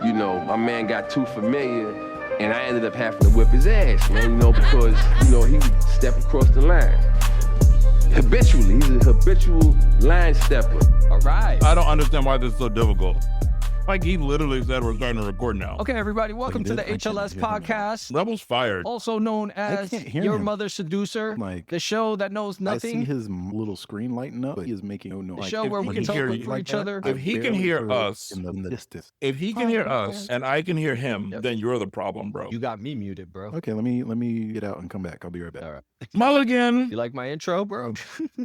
you know, my man got too familiar and I ended up having to whip his ass, man, you know, because, you know, he would step across the line. Habitually, he's a habitual line stepper. All right. I don't understand why this is so difficult. Like, he literally said we're starting to record now. Okay, everybody, welcome to the HLS podcast. Rebel's fired. Also known as Your Mother Seducer, Like, the show that knows nothing. I see his little screen lighting up, but he is making no noise. The show where we can talk for each other. If he can hear us, in the distance. if he can hear us and I can hear him, then you're the problem, bro. You got me muted, bro. Okay, let me get out and come back. I'll be right back. All right. Mulligan. You like my intro, bro?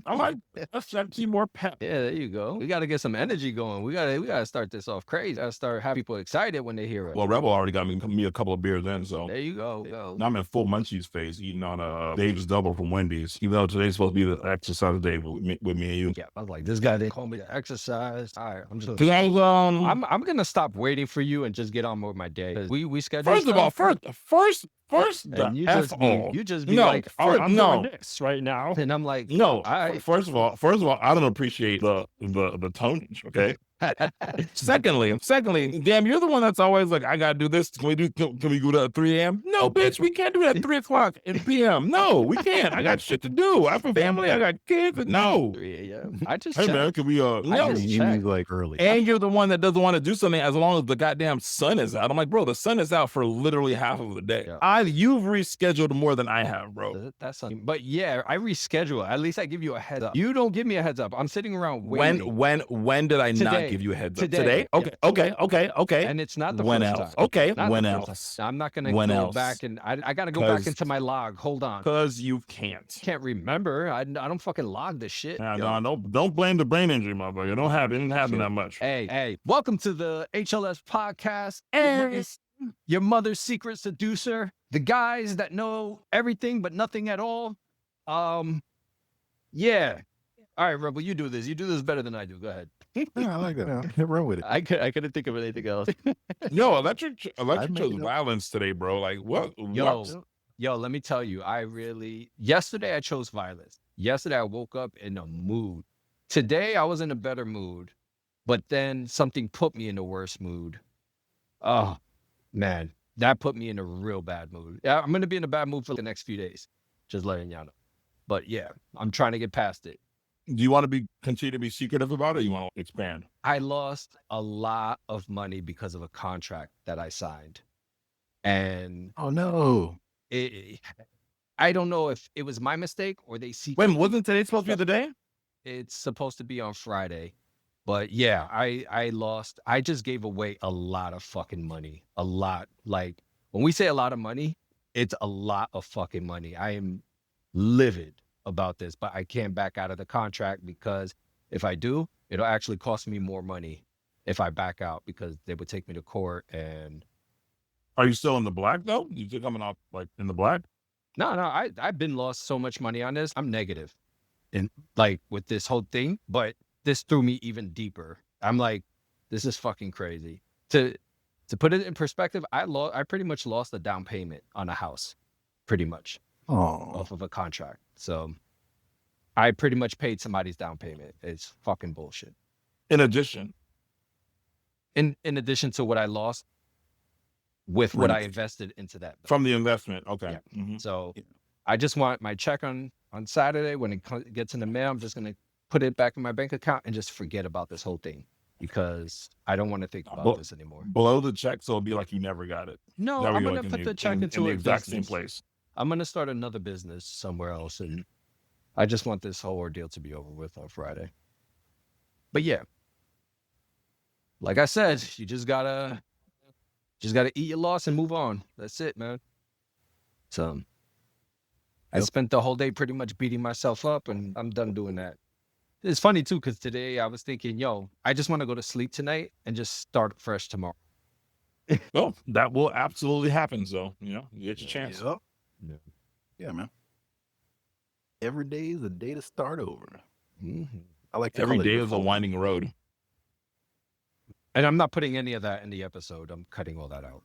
I like a sexy more pep. Yeah, there you go. We got to get some energy going. We gotta start this off crazy. Gotta start having people excited when they hear it. Well, Rebel already got me a couple of beers in, so there you go. now I'm in full munchies phase, eating on Dave's Double from Wendy's. Even though today's supposed to be the exercise day with me and you. Yeah, I was like, this guy didn't call me to exercise. All right, I'm just. I'm gonna stop waiting for you and just get on with my day. We scheduled. First of all, first, and you just be no, like, I'm doing this right now, and I'm like, no. First of all, I don't appreciate the tonnage. Okay. Secondly, damn, you're the one that's always like, I gotta do this. Can we go to 3 a.m.? No, bitch, we can't do that at 3 o'clock in p.m. No, we can't. I got shit to do. I have a family. I got kids. No. 3 a.m. I just hey man, can we no? You mean like early? And you're the one that doesn't want to do something as long as the goddamn sun is out. I'm like, bro, the sun is out for literally half of the day. Yeah. You've rescheduled more than I have, bro. That's something. But yeah, I reschedule. At least I give you a heads up. You don't give me a heads up. I'm sitting around waiting. When did I not give you a heads up? Today? Okay. And it's not the when first else? time. Okay, Not when the first else? time. I'm not gonna When go else? back and I gotta go back into my log. Hold on. Because you can't Remember. I don't fucking log this shit. No, don't blame the brain injury, motherfucker. It didn't happen that much. Hey, welcome to the HLS podcast. Your mother's secret seducer. The guys that know everything but nothing at all. Yeah. All right, Rebel, you do this. You do this better than I do. Go ahead. Yeah, I like that. Run with it. I couldn't think of anything else. Yo, Electrik chose violence today, bro. Like, what? Yo, let me tell you, yesterday I chose violence. Yesterday I woke up in a mood. Today I was in a better mood, but then something put me in a worse mood. Oh, man, that put me in a real bad mood. Yeah, I'm going to be in a bad mood for the next few days. Just letting y'all know. But yeah, I'm trying to get past it. Do you want to continue to be secretive about it, or you want to expand? I lost a lot of money because of a contract that I signed. And oh no. I don't know if it was my mistake or they see. Wait, wasn't today supposed to be the day? It's supposed to be on Friday. But yeah, I just gave away a lot of fucking money. A lot. Like, when we say a lot of money, it's a lot of fucking money. I am livid about this, but I can't back out of the contract because if I do, it'll actually cost me more money if I back out because they would take me to court. And are you still in the black though? You still coming off like in the black? No, I've been lost so much money on this. I'm negative in like with this whole thing, but this threw me even deeper. I'm like, this is fucking crazy. To put it in perspective, I pretty much lost the down payment on a house, pretty much. Off of a contract. So I pretty much paid somebody's down payment. It's fucking bullshit. In addition to what I lost with what I invested into that. From the investment. Okay. Yeah. Mm-hmm. So I just want my check on Saturday. When it gets in the mail, I'm just going to put it back in my bank account and just forget about this whole thing because I don't want to think about this anymore. Blow the check so it'll be like you never got it. No, I'm going to put the check into the exact same place. I'm going to start another business somewhere else. And I just want this whole ordeal to be over with on Friday. But yeah, like I said, you just gotta eat your loss and move on. That's it, man. So I spent the whole day pretty much beating myself up and I'm done doing that. It's funny too, because today I was thinking, yo, I just want to go to sleep tonight and just start fresh tomorrow. Well, that will absolutely happen. So, you get your chance. Yep. Yeah, man. Every day is a day to start over. Mm-hmm. I like to every day is a winding road. And I'm not putting any of that in the episode. I'm cutting all that out.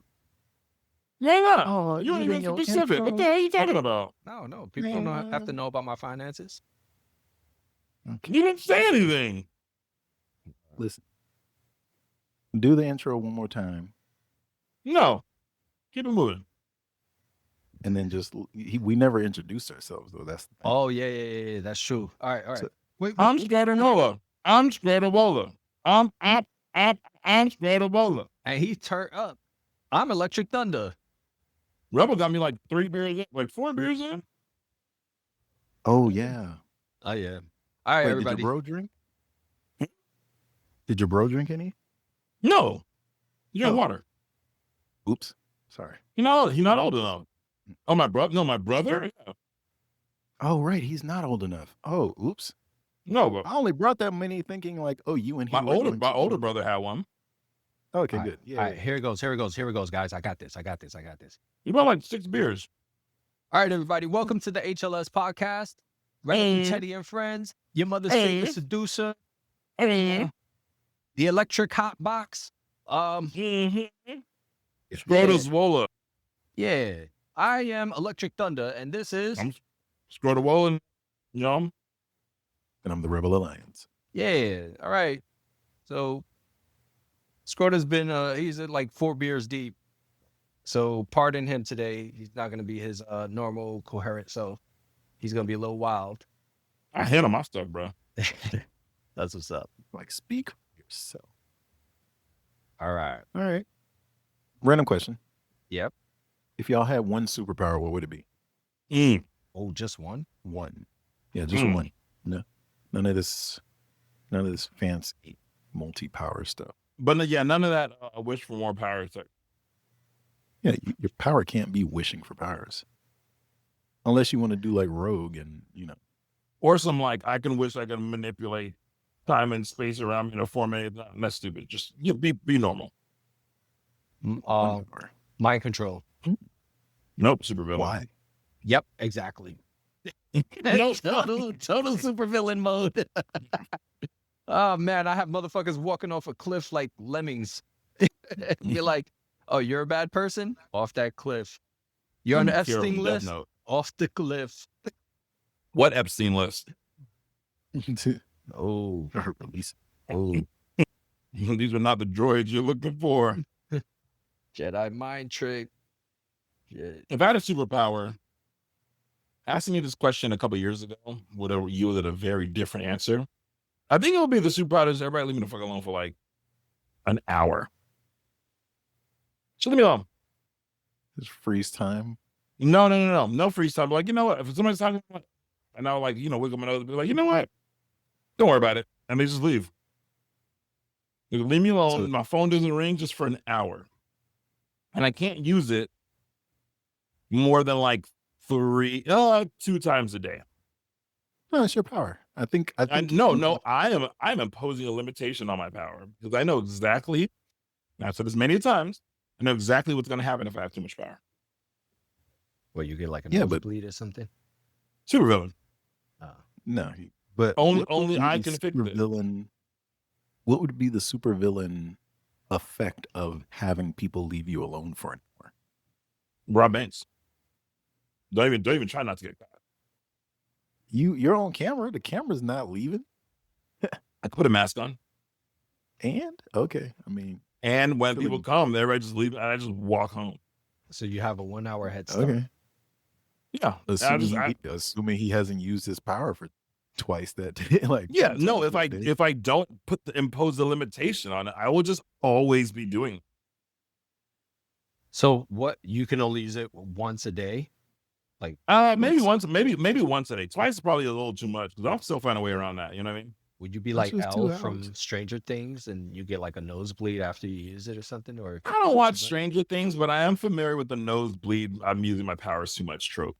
Yeah. Oh, you don't even specific. What the hell are you talking about? No. People don't have to know about my finances. Okay. You didn't say anything. Listen. Do the intro one more time. No. Keep it moving. And then just we never introduced ourselves though. That's the thing. Oh yeah. That's true. All right. So- Wait. I'm Scrota. I'm Scrota. I'm Scrota. And he turned up. I'm Electric Thunder. Rebel got me like 3 beers in, like 4 beers in. Oh yeah. Oh yeah. All right, Wait, everybody. did your bro drink? Did your bro drink any? No. You drink Oh. water. Oops. Sorry. He's not old enough. Oh, my brother? No, my brother? Yeah. Oh right, he's not old enough. Oh, oops. No, but I only brought that many thinking like, oh, you and he. my were going to- older brother had one. Okay, All right, good. Yeah. All right, here it goes, guys. I got this. He bought like 6 beers. All right, everybody. Welcome to the HLS podcast. Randy, Teddy, and friends. Your mother's favorite seducer. The electric hot box. Scrota's Wola. Yeah. I am Electric Thunder, and this is I'm Scrota Wola. Yum. And I'm the Rebel Alliance. yeah. All right. So Scrota's been he's at like 4 beers deep. So pardon him today. He's not gonna be his normal coherent self. He's gonna be a little wild. I hit on my stuff, bro. That's what's up. Like, speak for yourself. All right. All right. Random question. Yep. If y'all had one superpower, what would it be? Oh, just one? One. Yeah, just one. No, none of this fancy multi-power stuff. But yeah, none of that wish for more power. It's like, Yeah, your power can't be wishing for powers, unless you want to do like Rogue and or some like, I can wish I can manipulate time and space around me in a format. That's stupid. Just be normal. one power. Mind control. Nope, supervillain. Why? Yep, exactly. Nope. total supervillain mode. Oh man, I have motherfuckers walking off a cliff like lemmings. Be like, oh, you're a bad person? Off that cliff. You're on the Hero Epstein Death list? Note. Off the cliff. What Epstein list? Oh, Release. oh. These are not the droids you're looking for. Jedi mind trick. Shit. If I had a superpower, asking me this question a couple years ago would have yielded a very different answer. I think it would be the superpower is everybody leave me the fuck alone for like an hour. Just leave me alone. Just freeze time. No freeze time. Like, you know what? If somebody's talking about, and I'll like, wiggle my nose and be like, you know what? Don't worry about it. And they just leave. They leave me alone. So- My phone doesn't ring just for an hour. And I can't use it more than like 2 times a day. No, it's your power. I think. No, I'm imposing a limitation on my power because I know exactly, and I've said this many times, I know exactly what's going to happen if I have too much power. Well, you get like a Yeah, but- nosebleed or something? Supervillain. No, but Only what would be I the can fix it. supervillain. What would be the supervillain effect of having people leave you alone for an hour? Rob Banks. Don't even try not to get caught. You're on camera. The camera's not leaving. I could put a mask on. And okay, I mean, And when Really? people come, everybody just leave and I just walk home. So you have a 1 hour head start. okay. Yeah. Assuming he hasn't used his power for twice that day. Like Yeah. No, twice if I that day. if I don't impose the limitation on it, I will just always be doing it. So what, you can only use it once a day? Maybe once a day. Twice is probably a little too much because I'll still find a way around that. You know what I mean? Would you be That's like just 2 Elle from hours. Stranger Things and you get like a nosebleed after you use it or something? Or I don't watch Stranger Things, but I am familiar with the nosebleed. I'm using my powers too much trope.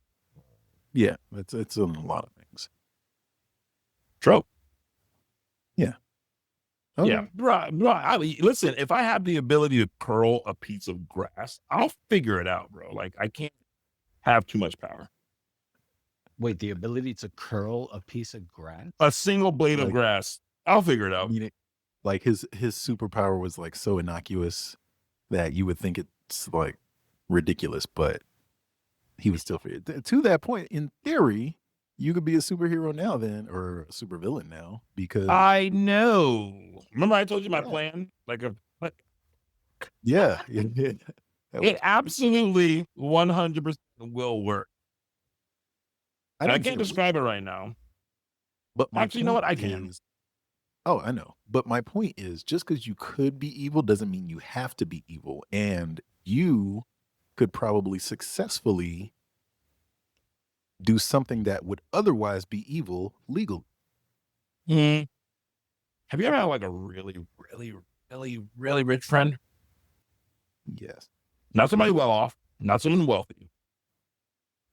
Yeah, it's in a lot of things. Trope. Okay. Yeah, bro. Listen, if I have the ability to curl a piece of grass, I'll figure it out, bro. Like I can't have too much power. Wait, the ability to curl a piece of grass? A single blade of Like- grass, I'll figure it I out. mean, like his superpower was like so innocuous that you would think it's like ridiculous, but he would still figure it. To that point, in theory, you could be a superhero now, then, or a supervillain now, because I know. Remember, I told you my Yeah. plan. Like, yeah, It absolutely 100% will work. I didn't say can't it describe it right now. But my Actually, you know what? point I can. is, oh, I know. But my point is, just because you could be evil doesn't mean you have to be evil. And you could probably successfully do something that would otherwise be evil legal. Hmm. Have you ever had like a really, really, really, really rich friend? Yes. Not somebody well off, not someone wealthy.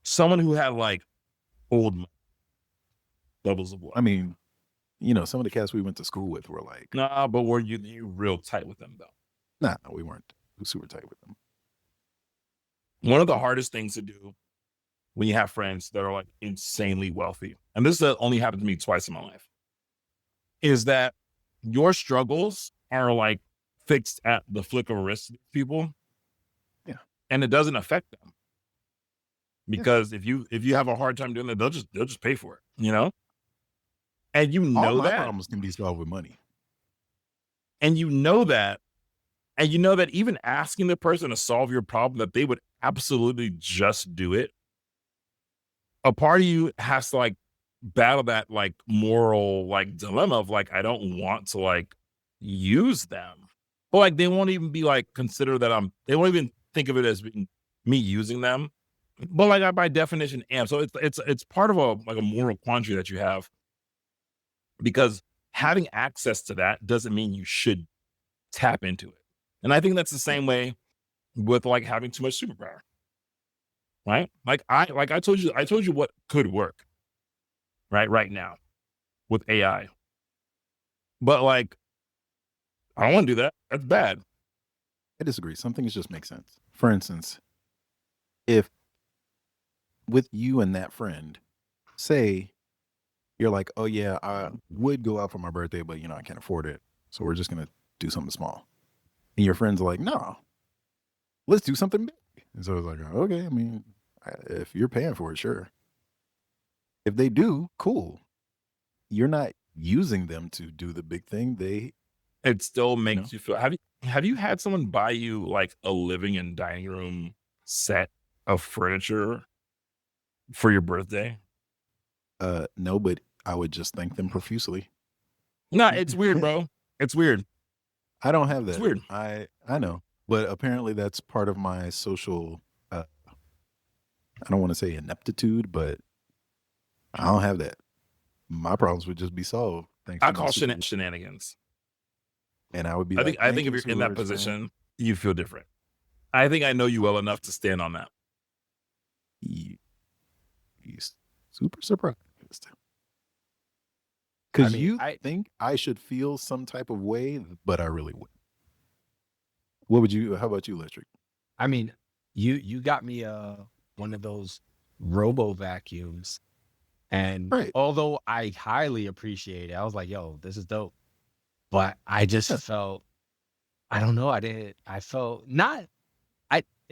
Someone who had like old money, levels of wealth. I mean, you know, some of the cats we went to school with were like, Nah, but were you real tight with them though? nah, we weren't super tight with them. One of the hardest things to do when you have friends that are like insanely wealthy, and this only happened to me twice in my life, is that your struggles are like fixed at the flick of a wrist to people. Yeah. And it doesn't affect them. Because if you have a hard time doing it, they'll just pay for it, you know? And you All know my that. problems can be solved with money. And you know that. And you know that even asking the person to solve your problem, that they would absolutely just do it. A part of you has to like battle that like moral like dilemma of like, I don't want to like use them. But like they won't even be like consider that they won't even think of it as being me using them. But like I by definition am. So it's part of a moral quandary that you have. Because having access to that doesn't mean you should tap into it. And I think that's the same way with like having too much superpower. Right? Like I told you what could work right now with AI. But like I don't want to do that. That's bad. I disagree. Some things just make sense. For instance, if with you and that friend, say you're like, oh yeah, I would go out for my birthday, but you know, I can't afford it. So we're just going to do something small. And your friends are like, no, let's do something big. And so it's like, okay, I mean, if you're paying for it, sure. If they do, cool. You're not using them to do the big thing. It still makes you feel. Have you had someone buy you like a living and dining room set of furniture for your birthday? No, but I would just thank them profusely. No, it's weird, bro. It's weird. I don't have that. It's weird. I know, but apparently that's part of my social. I don't want to say ineptitude, but I don't have that. My problems would just be solved. Thanks. I call shenanigans. And I would be. I think if you're in that position, you feel different. I think I know you well enough to stand on that. He's super surprised. Because I think I should feel some type of way, but I really wouldn't. What would you? How about you, Electrik? I mean, you got me one of those robo vacuums, and Right. although I highly appreciate it, I was like, yo, this is dope. But I just felt, I don't know, I felt not,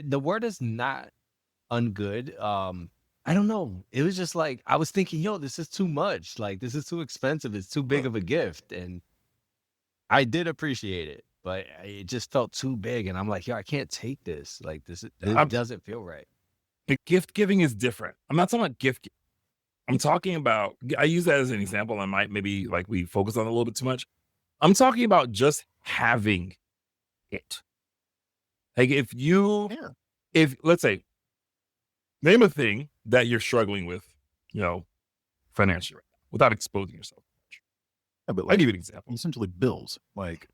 the word is not ungood. I don't know. It was just like, I was thinking, yo, this is too much. Like, this is too expensive. It's too big of a gift. And I did appreciate it, but it just felt too big. And I'm like, yo, I can't take this. Like, this doesn't feel right. Gift giving is different. I'm not talking about gift. I'm talking about, I use that as an example. I might maybe like we focus on it a little bit too much. I'm talking about just having it. Like if let's say, name a thing that you're struggling with, you know, financially right now, without exposing yourself. Yeah, but I'll like, give you an example. essentially bills. Like,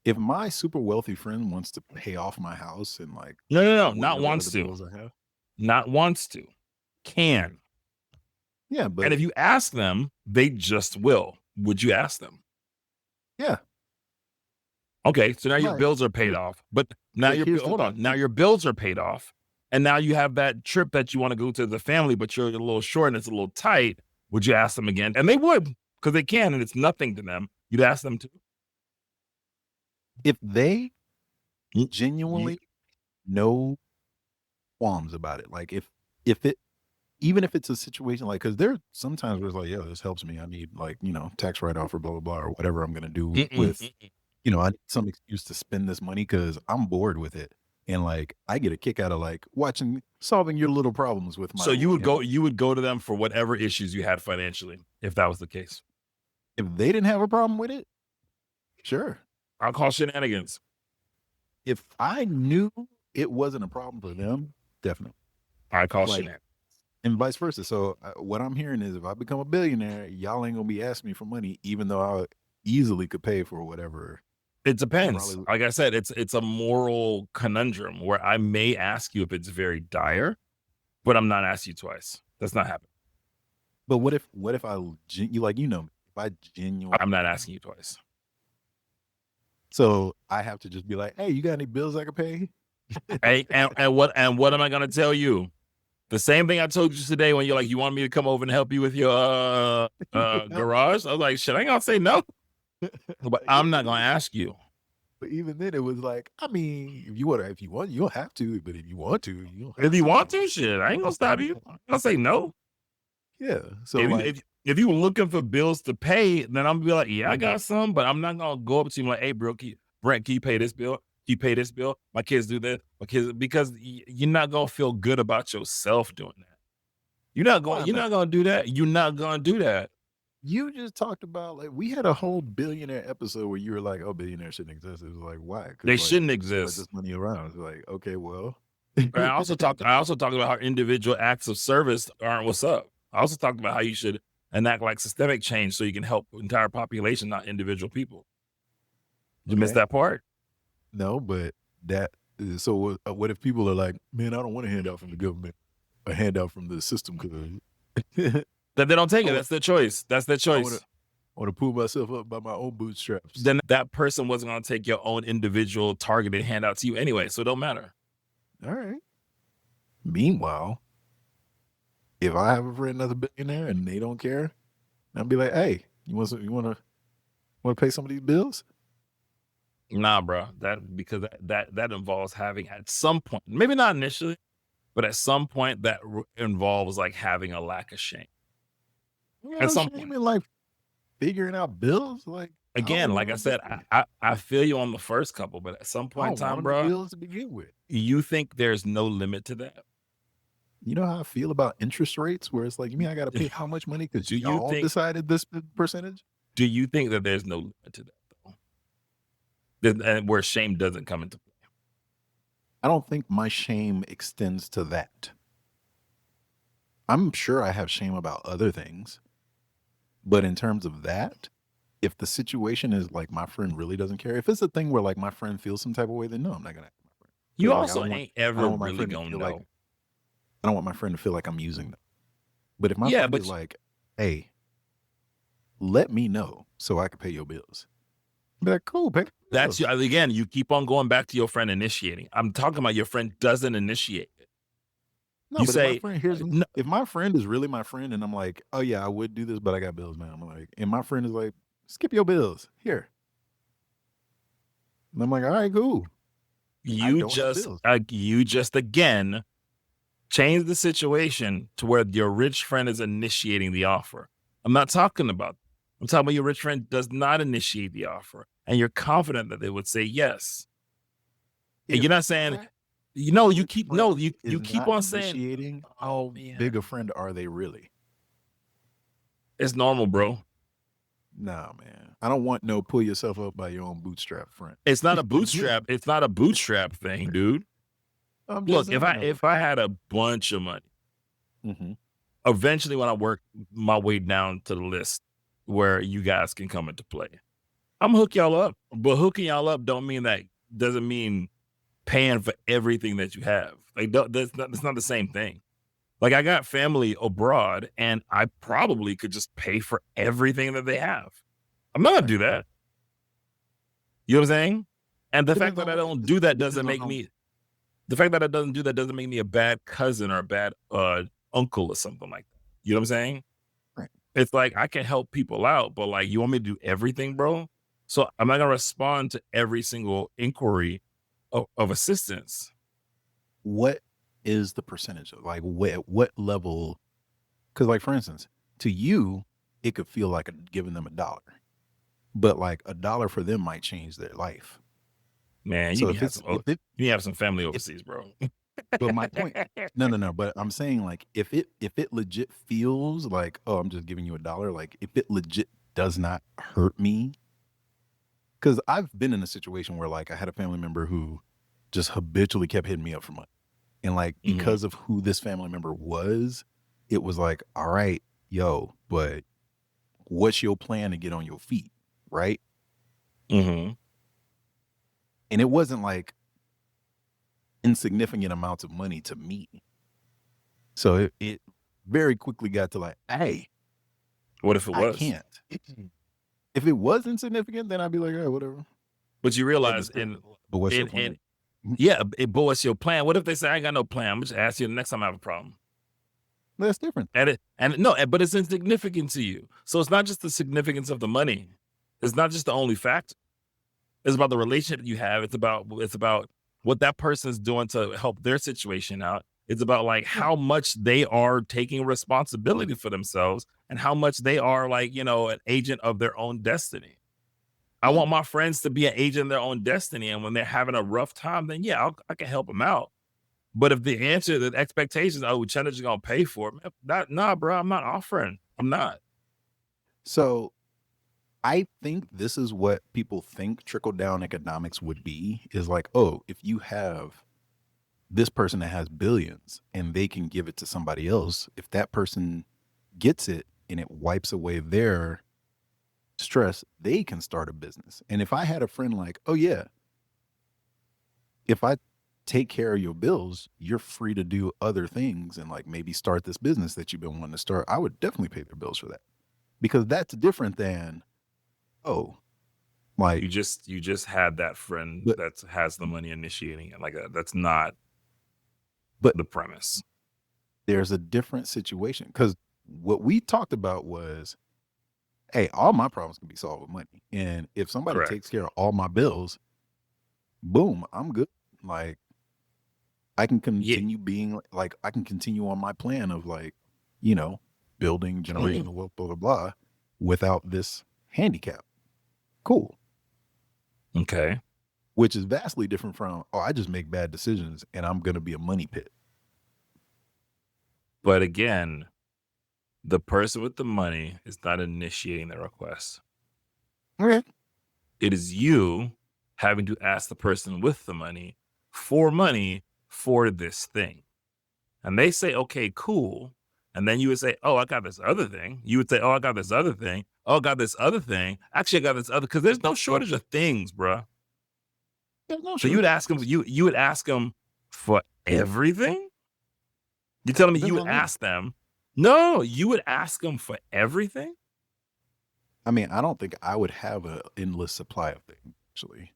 if my super wealthy friend wants to pay off my house and like, No, not whatever wants other to. bills I have. Not wants to. Can. Yeah, but And if you ask them, they just will. Would you ask them? yeah, Okay, so now your Right. bills are paid off. But now But here's the hold on. thing. Now your bills are paid off. And now you have that trip that you want to go to the family, but you're a little short and it's a little tight. Would you ask them again? And they would, because they can, and it's nothing to them. You'd ask them to. if they Mm. genuinely no qualms about it, like if it, even if it's a situation like, because there sometimes where it's like, yeah, this helps me. I need like, you know, tax write off or blah blah blah or whatever I'm gonna do with, you know, I need some excuse to spend this money because I'm bored with it. And like, I get a kick out of like solving your little problems with my. So you would go to them for whatever issues you had financially, if that was the case. If they didn't have a problem with it, sure. I'll call shenanigans. If I knew it wasn't a problem for them, definitely. I call Like, shenanigans. and vice versa. So what I'm hearing is, if I become a billionaire, y'all ain't gonna be asking me for money, even though I easily could pay for whatever. It depends. Probably- Like I said, it's a moral conundrum where I may ask you if it's very dire, but I'm not asking you twice. That's not happening. But what if you like, you know, if I genuinely, I'm not asking you twice. so I have to just be like, hey, you got any bills I could pay? Hey, and what am I gonna tell you? The same thing I told you today when you're like, you want me to come over and help you with your garage? I was like, shit, I ain't gonna say no. But I'm not gonna ask you. But even then, it was like, I mean, if you want, you don't have to. But if you want to, you don't have If you want to, shit, I ain't gonna stop you. I'm gonna say no. Yeah. So If you were looking for bills to pay, then I'm gonna be like, yeah, I got some, but I'm not gonna go up to you like, hey, bro, Brent, can you pay this bill? Can you pay this bill? My kids do this. My kids, because you're not gonna feel good about yourself doing that. You're not gonna do that. You're not gonna do that. you just talked about, like, we had a whole billionaire episode where you were like, oh, billionaires shouldn't exist. It was like, why? 'Cause, They like, shouldn't let exist. this money around. It's like, okay, well. I also talked about how individual acts of service aren't what's up. I also talked about how you should enact like systemic change so you can help entire population, not individual people. You missed Okay. that part. No, but so what if people are like, man, I don't want a handout from the government, a handout from the system, because That they don't take it. That's their choice. That's their choice. I want to pull myself up by my own bootstraps. Then that person wasn't going to take your own individual targeted handout to you anyway, so it don't matter. All right. Meanwhile, if I have a friend that's a billionaire and they don't care, I'll be like, hey, you want to pay some of these bills? Nah, bro. Because that involves having at some point, maybe not initially, but at some point that involves like having a lack of shame. At some point, like figuring out bills, like again, like I said, I feel you on the first couple, but at some point in time, bro, bills to begin with. you think there's no limit to that. You know how I feel about interest rates, where it's like, you mean I got to pay how much money because you all decided this percentage? Do you think that there's no limit to that, though? And where shame doesn't come into play? I don't think my shame extends to that. I'm sure I have shame about other things. But in terms of that, if the situation is like my friend really doesn't care, if it's a thing where like my friend feels some type of way, then no, I'm not going to ask my friend. You Like, also ain't ever really going to know. I don't want my friend to feel like I'm using them. But if my friend is like, hey, let me know so I can pay your bills. Be like, cool, pay. That's again, you keep on going back to your friend initiating. I'm talking about your friend doesn't initiate it. No, You but say, if my friend is really my friend and I'm like, oh yeah, I would do this, but I got bills, man. I'm like, and my friend is like, skip your bills here. And I'm like, all right, cool. You just again change the situation to where your rich friend is initiating the offer. I'm talking about your rich friend does not initiate the offer, and you're confident that they would say yes. And you're not saying, you keep on saying, how big a friend are they really? It's normal, bro. Nah, man. I don't want no pull yourself up by your own bootstrap friend. It's not a bootstrap. It's not a bootstrap thing, dude. Look, if I had a bunch of money, eventually when I work my way down to the list where you guys can come into play, I'm gonna hook y'all up. But hooking y'all up doesn't mean paying for everything that you have. Like that's not the same thing. Like I got family abroad and I probably could just pay for everything that they have. I'm not gonna do that. You know what I'm saying? And the fact that I don't do that doesn't make me a bad cousin or a bad uncle or something like that. You know what I'm saying? Right. It's like I can help people out, but like you want me to do everything, bro? So I'm not gonna respond to every single inquiry of assistance. What is the percentage of like what level? Because like for instance, to you, it could feel like giving them $1, but like $1 for them might change their life. Man, So you if have it's some, if it you have some family overseas, bro. but my point no, but I'm saying like if it legit feels like, oh, I'm just giving you $1, like if it legit does not hurt me, because I've been in a situation where like I had a family member who just habitually kept hitting me up for money. And like Mhm. because of who this family member was, it was like, all right, yo, but what's your plan to get on your feet? Right. Mm-hmm. And it wasn't like insignificant amounts of money to me. So it very quickly got to like, hey, What if it I was? can't. If it was insignificant, then I'd be like, oh, whatever. But you realize, But what's your plan? but what's your plan? What if they say I ain't got no plan? I'm just ask you the next time I have a problem. That's different. But it's insignificant to you. So it's not just the significance of the money. It's not just the only factor. It's about the relationship you have. It's about what that person's doing to help their situation out. It's about like how much they are taking responsibility for themselves and how much they are like, an agent of their own destiny. I want my friends to be an agent of their own destiny. And when they're having a rough time, then yeah, I can help them out. But if the answer, the expectations, Chenna's going to pay for it, nah, bro, I'm not offering. I'm not. So I think this is what people think trickle-down economics would be, is like, oh, if you have this person that has billions and they can give it to somebody else, if that person gets it and it wipes away their stress, they can start a business. And if I had a friend like, oh yeah, if I take care of your bills, you're free to do other things and like maybe start this business that you've been wanting to start, I would definitely pay their bills for that. Because that's different than, oh, like You just had that friend But- that has the money initiating it. Like that's not But- the premise. there's a different situation. Because what we talked about was, hey, all my problems can be solved with money. And if somebody Correct. takes care of all my bills, boom, I'm good. Like I can continue being like, I can continue on my plan of like, building generational wealth, blah, blah, blah, without this handicap. Cool. Okay. Which is vastly different from, oh, I just make bad decisions and I'm going to be a money pit. But again, the person with the money is not initiating the request. Okay. It is you having to ask the person with the money for this thing. And they say, okay, cool. And then you would say, oh, I got this other thing. You would say, oh, I got this other thing. Oh, I got this other thing. Actually, I got this other, because there's no shortage of things, bruh. So you would ask them, you would ask them for everything? You're telling me you would ask them? No, you would ask them for everything? I mean, I don't think I would have an endless supply of things, actually.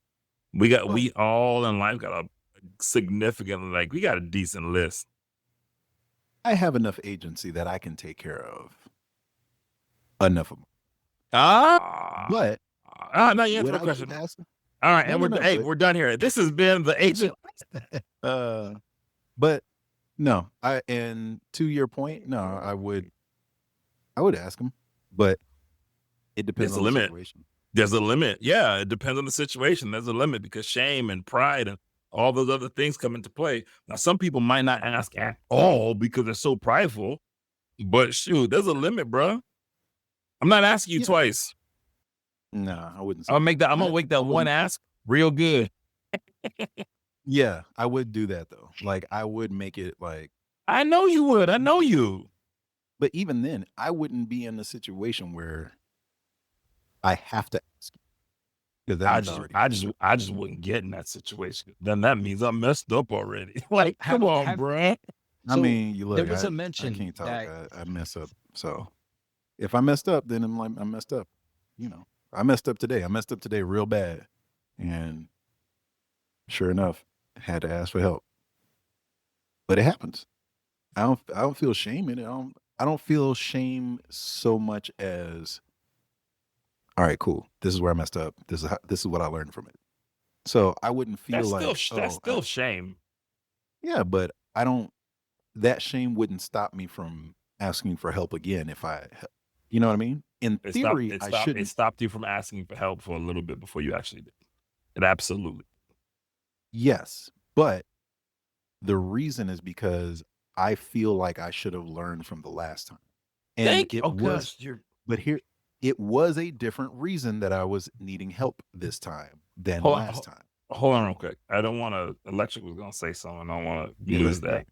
We all in life got a significant, like we got a decent list. I have enough agency that I can take care of enough of them. But no, you answered would my I question. keep asking? All right, No, and no, we're done here. This has been the agent. But no, and to your point, no, I would ask them, but it depends There's on a the limit. situation. There's a limit. Yeah, it depends on the situation. There's a limit because shame and pride and all those other things come into play. Now, some people might not ask at all because they're so prideful, but shoot, there's a limit, bro. I'm not asking you twice. No, I wouldn't say I'm gonna make that one ask real good. Yeah, I would do that though. Like I would make it like, I know you would. I know you. but even then, I wouldn't be in a situation where I have to ask you. Because I just wouldn't get in that situation. Then that means I'm messed up already. Like, come on, bro. I mean, you look. There was I a mention can't talk. that I mess up. So if I messed up, then I'm like, I messed up. I messed up today. I messed up today real bad, and sure enough, had to ask for help. But it happens. I don't feel shame in it. I don't feel shame so much as, all right, cool. This is where I messed up. This is what I learned from it. So I wouldn't feel that's still shame. Yeah, but I don't. That shame wouldn't stop me from asking for help again if I, you know what I mean? In theory, I shouldn't. It stopped you from asking for help for a little bit before you actually did. It absolutely. Yes, but the reason is because I feel like I should have learned from the last time. And Thank you. it Oh was, gosh, you're but here, it was a different reason that I was needing help this time than hold last on, time. hold on real quick. I don't want to. Electric was gonna say something. I don't want to Yeah, lose yeah. that.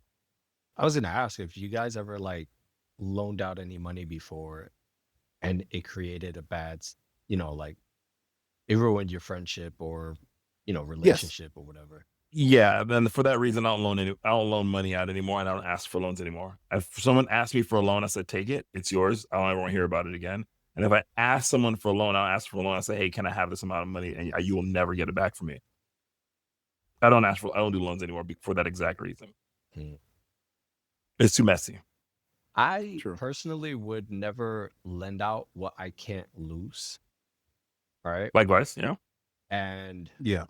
I was gonna ask if you guys ever like loaned out any money before and it created a bad, like it ruined your friendship or, Yes. relationship or whatever. Yeah, then for that reason, I don't loan money out anymore, and I don't ask for loans anymore. If someone asks me for a loan, I said, take it. It's yours. I don't ever want to hear about it again. And if I ask someone for a loan, I'll ask for a loan. I say, hey, can I have this amount of money? And you will never get it back from me. I don't do loans anymore for that exact reason. Hmm. It's too messy. I True. personally would never lend out what I can't lose. Right. Likewise, yeah. And Yeah.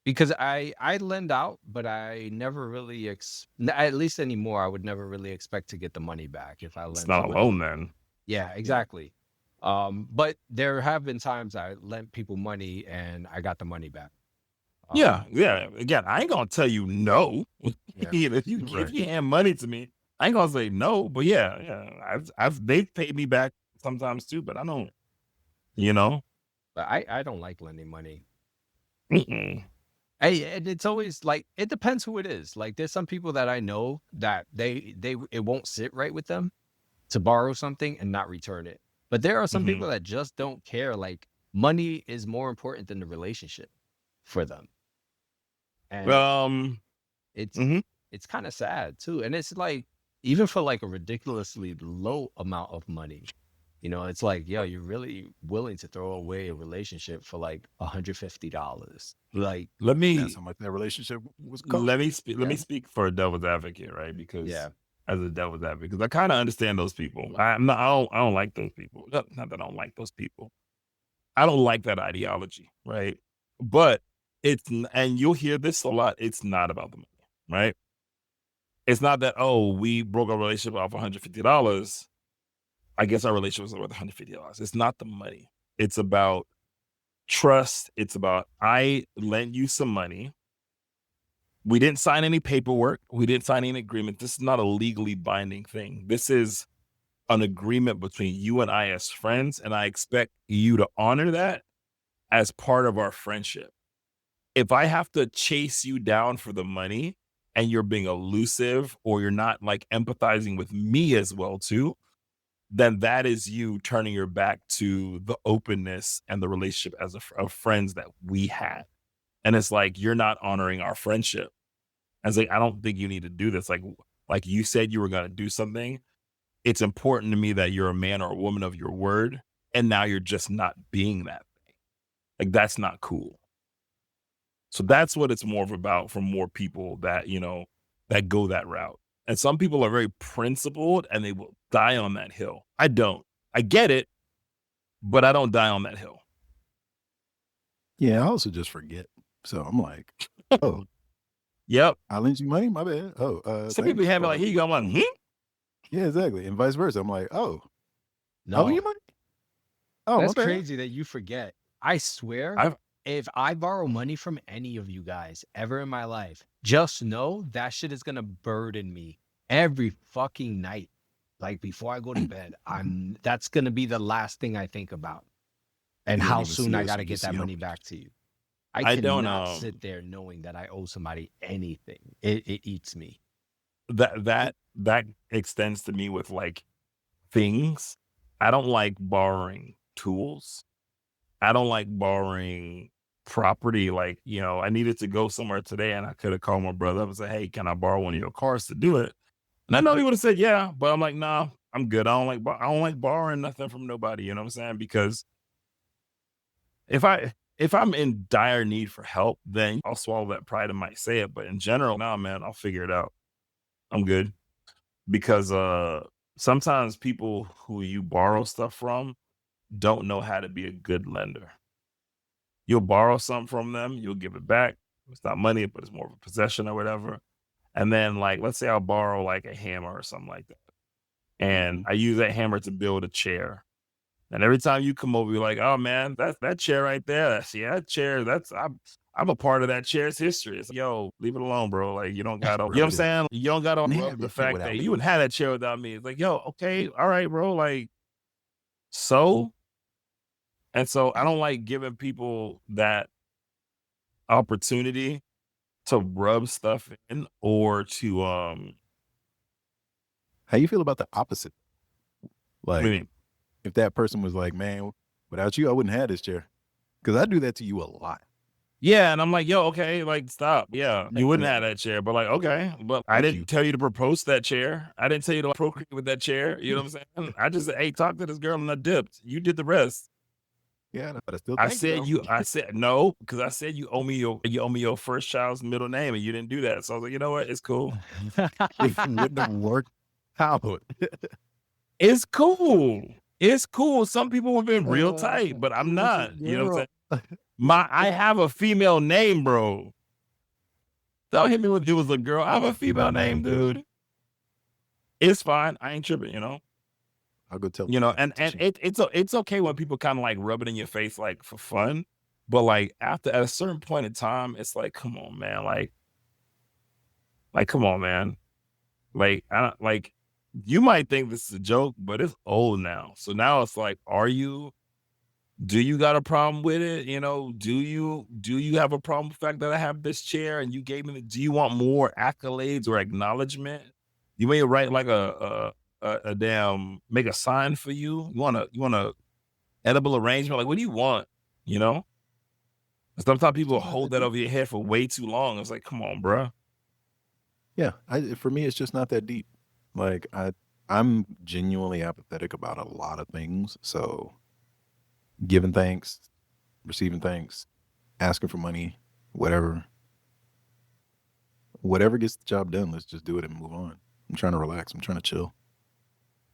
because I lend out, but I never really at least anymore, I would never really expect to get the money back if I It's lent not a someone loan then. Yeah, exactly. But there have been times I lent people money and I got the money back. Yeah. Again, I ain't gonna tell you no. Yeah. if you hand money to me, I ain't gonna say no. But yeah. They've paid me back sometimes too, but I don't. But I don't like lending money. Mm-mm. And it's always like it depends who it is. Like there's some people that I know that it won't sit right with them to borrow something and not return it. But there are some Mhm. people that just don't care. Like money is more important than the relationship for them. And it's mhm. it's kind of sad too. And it's like even for like a ridiculously low amount of money, it's like, yo, you're really willing to throw away a relationship for like $150. Like, Let That's me how much that relationship was let costing. me speak. Let me yeah, speak for a devil's advocate, right? Because yeah. as a devil's advocate, because I kind of understand those people. I'm not. I don't like those people. Not that I don't like those people. I don't like that ideology, right? But and you'll hear this a lot. It's not about the money, right? It's not that, oh, we broke our relationship off $150. I guess our relationship was worth $150. It's not the money. It's about trust. It's about I lent you some money. We didn't sign any paperwork. We didn't sign any agreement. This is not a legally binding thing. This is an agreement between you and I as friends, and I expect you to honor that as part of our friendship. If I have to chase you down for the money and you're being elusive or you're not like empathizing with me as well too, then that is you turning your back to the openness and the relationship as of friends that we had. And it's like, you're not honoring our friendship. I was like, I don't think you need to do this. Like you said you were going to do something. It's important to me that you're a man or a woman of your word. And now you're just not being that thing. Like, that's not cool. So that's what it's more of about for more people that, that go that route. And some people are very principled and they will die on that hill. I don't. I get it, but I don't die on that hill. Yeah, I also just forget. So I'm like, oh, Yep. I lent you money. My bad. Oh, Some thanks. people have it like, here you go. I'm like, Yeah, exactly. And vice versa. I'm like, oh, I No, lent you money. Oh, that's my bad. crazy that you forget. I swear, I've if I borrow money from any of you guys ever in my life, just know that shit is gonna burden me every fucking night. Like before I go to bed, that's gonna be the last thing I think about. And You don't how even soon see I us, gotta you get just that see how money much. back to you. I don't cannot sit there knowing that I owe somebody anything. It eats me. that extends to me with like things. I don't like borrowing tools. I don't like borrowing property. Like, I needed to go somewhere today and I could have called my brother up and said, hey, can I borrow one of your cars to do it? And I know he would have said, yeah, but I'm like, nah, I'm good. I don't like borrowing nothing from nobody. You know what I'm saying? Because if I'm in dire need for help, then I'll swallow that pride and might say it. But in general, nah, man, I'll figure it out. I'm good. Because sometimes people who you borrow stuff from don't know how to be a good lender. You'll borrow something from them, you'll give it back. It's not money, but it's more of a possession or whatever. And then, like, let's say I'll borrow like a hammer or something like that. And I use that hammer to build a chair. And every time you come over, you're like, oh man, that chair right there. That chair, I'm a part of that chair's history. It's like, yo, leave it alone, bro. Like, you don't gotta, you know what I'm saying? You don't gotta rub the fact that you wouldn't have that chair without me. It's like, yo, okay, all right, bro. Like, so, and so I don't like giving people that opportunity to rub stuff in or to, How you feel about the opposite? what Like, do you mean? if that person was like, man, without you, I wouldn't have this chair. Because I do that to you a lot. Yeah, and I'm like, yo, okay, like, stop. Yeah, you wouldn't have that chair, but like, okay, but I Thank didn't you. tell you to propose that chair. I didn't tell you to procreate with that chair. You know what I'm saying? I just said, hey, talk to this girl and I dipped. You did the rest. Yeah, but I still I thank said you. I said no, because I said you owe me your first child's middle name, and you didn't do that. So I was like, you know what? It's cool. It wouldn't have worked out. It's cool. It's cool. Some people have been real tight, but I'm not. You know what I'm saying? I have a female name, bro. Don't hit me with it was a girl. I have a female name, dude. It's fine. I ain't tripping, you know. I'll go tell You know, them. and it's okay when people kind of like rub it in your face like for fun, but like after at a certain point in time, it's like, come on, man, like come on, man, like I don't like. You might think this is a joke, but it's old now. So now it's like, do you got a problem with it? You know, do you have a problem with the fact that I have this chair and you gave me do you want more accolades or acknowledgement? You may write like a damn, make a sign for you. You want a edible arrangement? Like, what do you want? You know? Sometimes people hold that over your head for way too long. It's like, come on, bro. Yeah, for me, it's just not that deep. Like I'm genuinely apathetic about a lot of things. So giving thanks, receiving thanks, asking for money, whatever gets the job done, let's just do it and move on. I'm trying to relax. I'm trying to chill.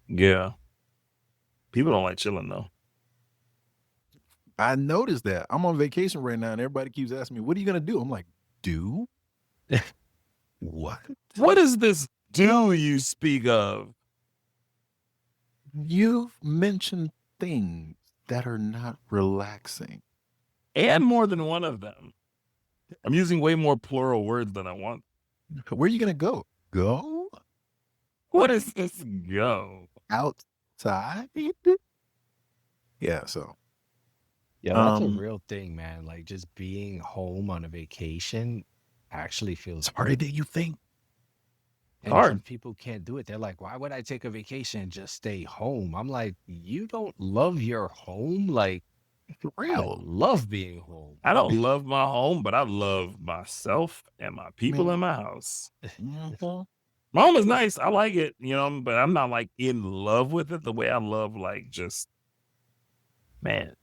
Yeah. People don't like chilling though. I noticed that. I'm on vacation right now and everybody keeps asking me, what are you going to do? I'm like, do? What? What is this do you speak of? You've mentioned things that are not relaxing. And more than one of them. I'm using way more plural words than I want. Where are you going to go? Go? What is this go? Outside? Yeah, so. Yeah, that's a real thing, man. Like just being home on a vacation actually feels harder than you think. And hard. some people can't do it. They're like, why would I take a vacation and just stay home? I'm like, you don't love your home? Like, For I real. love being home. I don't love my home, but I love myself and my people in my house. Mhm. My home is nice. I like it, you know, but I'm not like in love with it the way I love like just, man.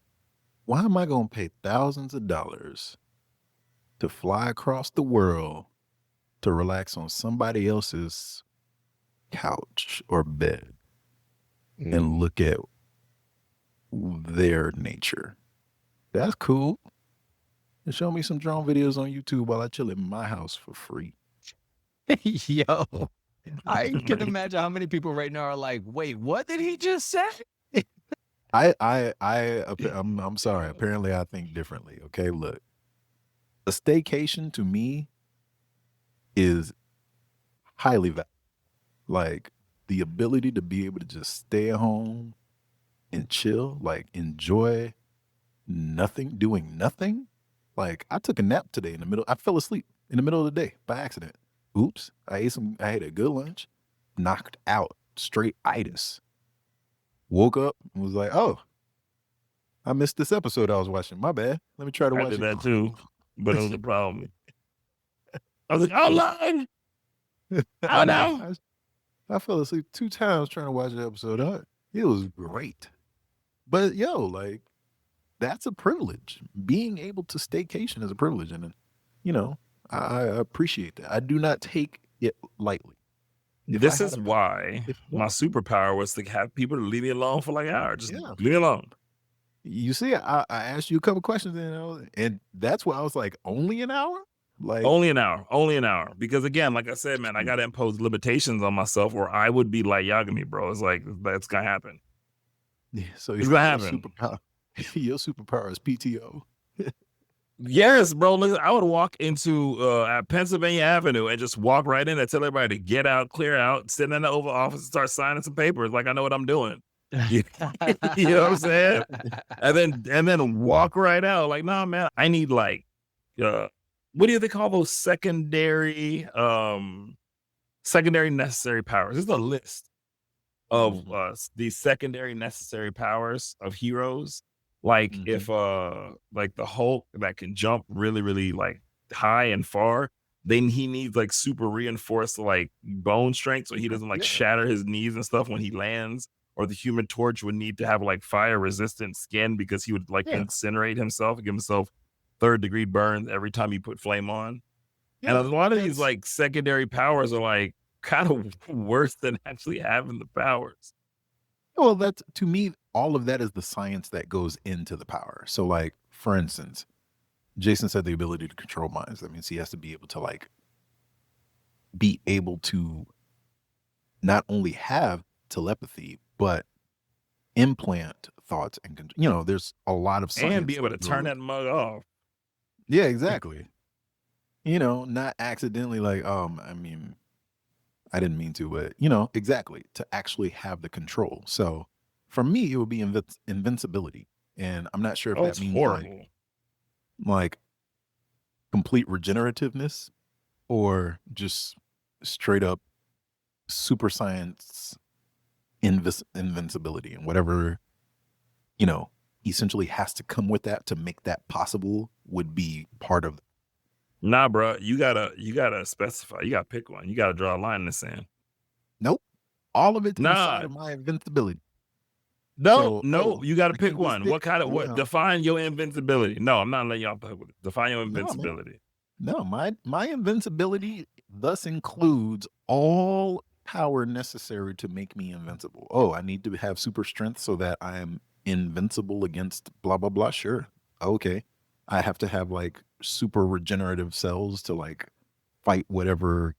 Why am I going to pay thousands of dollars to fly across the world to relax on somebody else's couch or bed and look at their nature? That's cool. And show me some drone videos on YouTube while I chill in my house for free. Yo, I can imagine how many people right now are like, wait, what did he just say? I'm sorry. Apparently I think differently. Okay, look. A staycation to me is highly valuable. Like the ability to be able to just stay at home and chill, like enjoy nothing, doing nothing. Like I took a nap today I fell asleep in the middle of the day by accident. Oops. I had a good lunch, knocked out, straight itis. Woke up and was like, oh, I missed this episode I was watching. My bad. Let me try to watch I did it. that too, but it was a problem. I was like, online. Oh no. I fell asleep 2 times trying to watch the episode. It was great. But yo, like, that's a privilege. Being able to staycation is a privilege. And, you know, I appreciate that. I do not take it lightly. This is why my superpower was to have people to leave me alone for like an hour. Just leave me alone. You see, I asked you a couple questions, and that's why I was like, only an hour? Like only an hour. Because again, like I said, man, I got to impose limitations on myself or I would be like Yagami, bro. It's like, that's going to happen. Yeah, so it's going to happen. Your superpower is PTO. Yes, bro. Listen, I would walk into at Pennsylvania Avenue and just walk right in and tell everybody to get out, clear out, sit in the Oval Office, and start signing some papers. Like I know what I'm doing. You, you know what I'm saying? And then walk right out. Like, nah, man, I need like what do they call those secondary necessary powers? This is a list of these secondary necessary powers of heroes. Like if like the Hulk that can jump really, really like high and far, then he needs like super reinforced like bone strength so he doesn't like shatter his knees and stuff when he lands. Or the Human Torch would need to have like fire resistant skin because he would like incinerate himself and give himself 3rd-degree burns every time he put flame on. And a lot of these like secondary powers are like kind of worse than actually having the powers. Well, that's to me, all of that is the science that goes into the power. So, like, for instance, Jason said the ability to control minds. That means he has to be able to not only have telepathy, but implant thoughts and there's a lot of science. And be able to turn that mug off. Yeah, exactly. Not accidentally like, I didn't mean to, but exactly, to actually have the control. So for me, it would be invincibility. And I'm not sure if that means horrible. like complete regenerativeness or just straight up super science invincibility, and whatever, essentially has to come with that to make that possible would be part of. Nah, bro, you gotta specify. You gotta pick one. You gotta draw a line in the sand. Nope. All of it's inside of my invincibility. No, you gotta pick one. What kind of what define your invincibility? No, I'm not letting y'all play with it. Define your invincibility. No, my invincibility thus includes all power necessary to make me invincible. Oh, I need to have super strength so that I am invincible against blah blah blah. Sure. Okay. I have to have like super regenerative cells to like fight whatever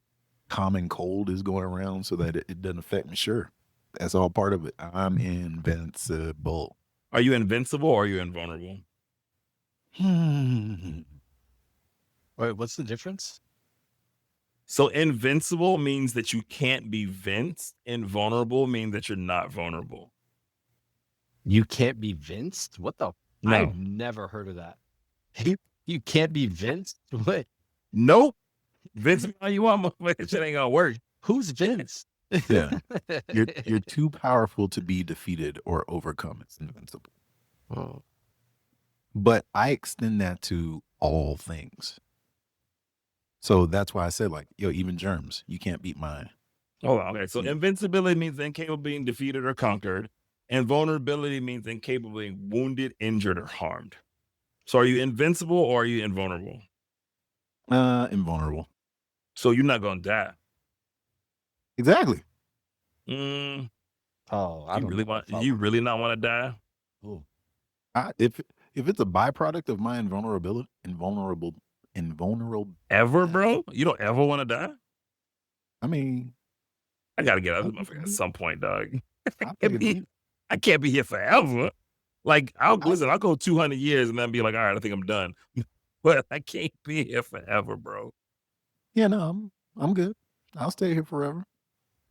common cold is going around so that it doesn't affect me. Sure. That's all part of it. I'm invincible. Are you invincible or are you invulnerable? Wait, what's the difference? So invincible means that you can't be vinced. Invulnerable means that you're not vulnerable. You can't be vinced? What the? No. I've never heard of that. You can't be vinced? What? Nope. Vince me all you want, motherfucker. Shit ain't gonna work. Who's Vince? Yeah. You're too powerful to be defeated or overcome. It's invincible. Oh. But I extend that to all things. So that's why I said, like, even germs, you can't beat mine. Hold on. Okay. So invincibility means incapable of being defeated or conquered. And vulnerability means incapable of being wounded, injured, or harmed. So are you invincible or are you invulnerable? Invulnerable. So you're not gonna die. Exactly. Oh, I You really not want to die? Ooh. If it's a byproduct of my invulnerable. Ever, bro? You don't ever want to die? I mean, I gotta get out of this motherfucker at some point, dog. I can't be here forever. Like, I'll go 200 years and then be like, all right, I think I'm done. But I can't be here forever, bro. Yeah, no, I'm good. I'll stay here forever.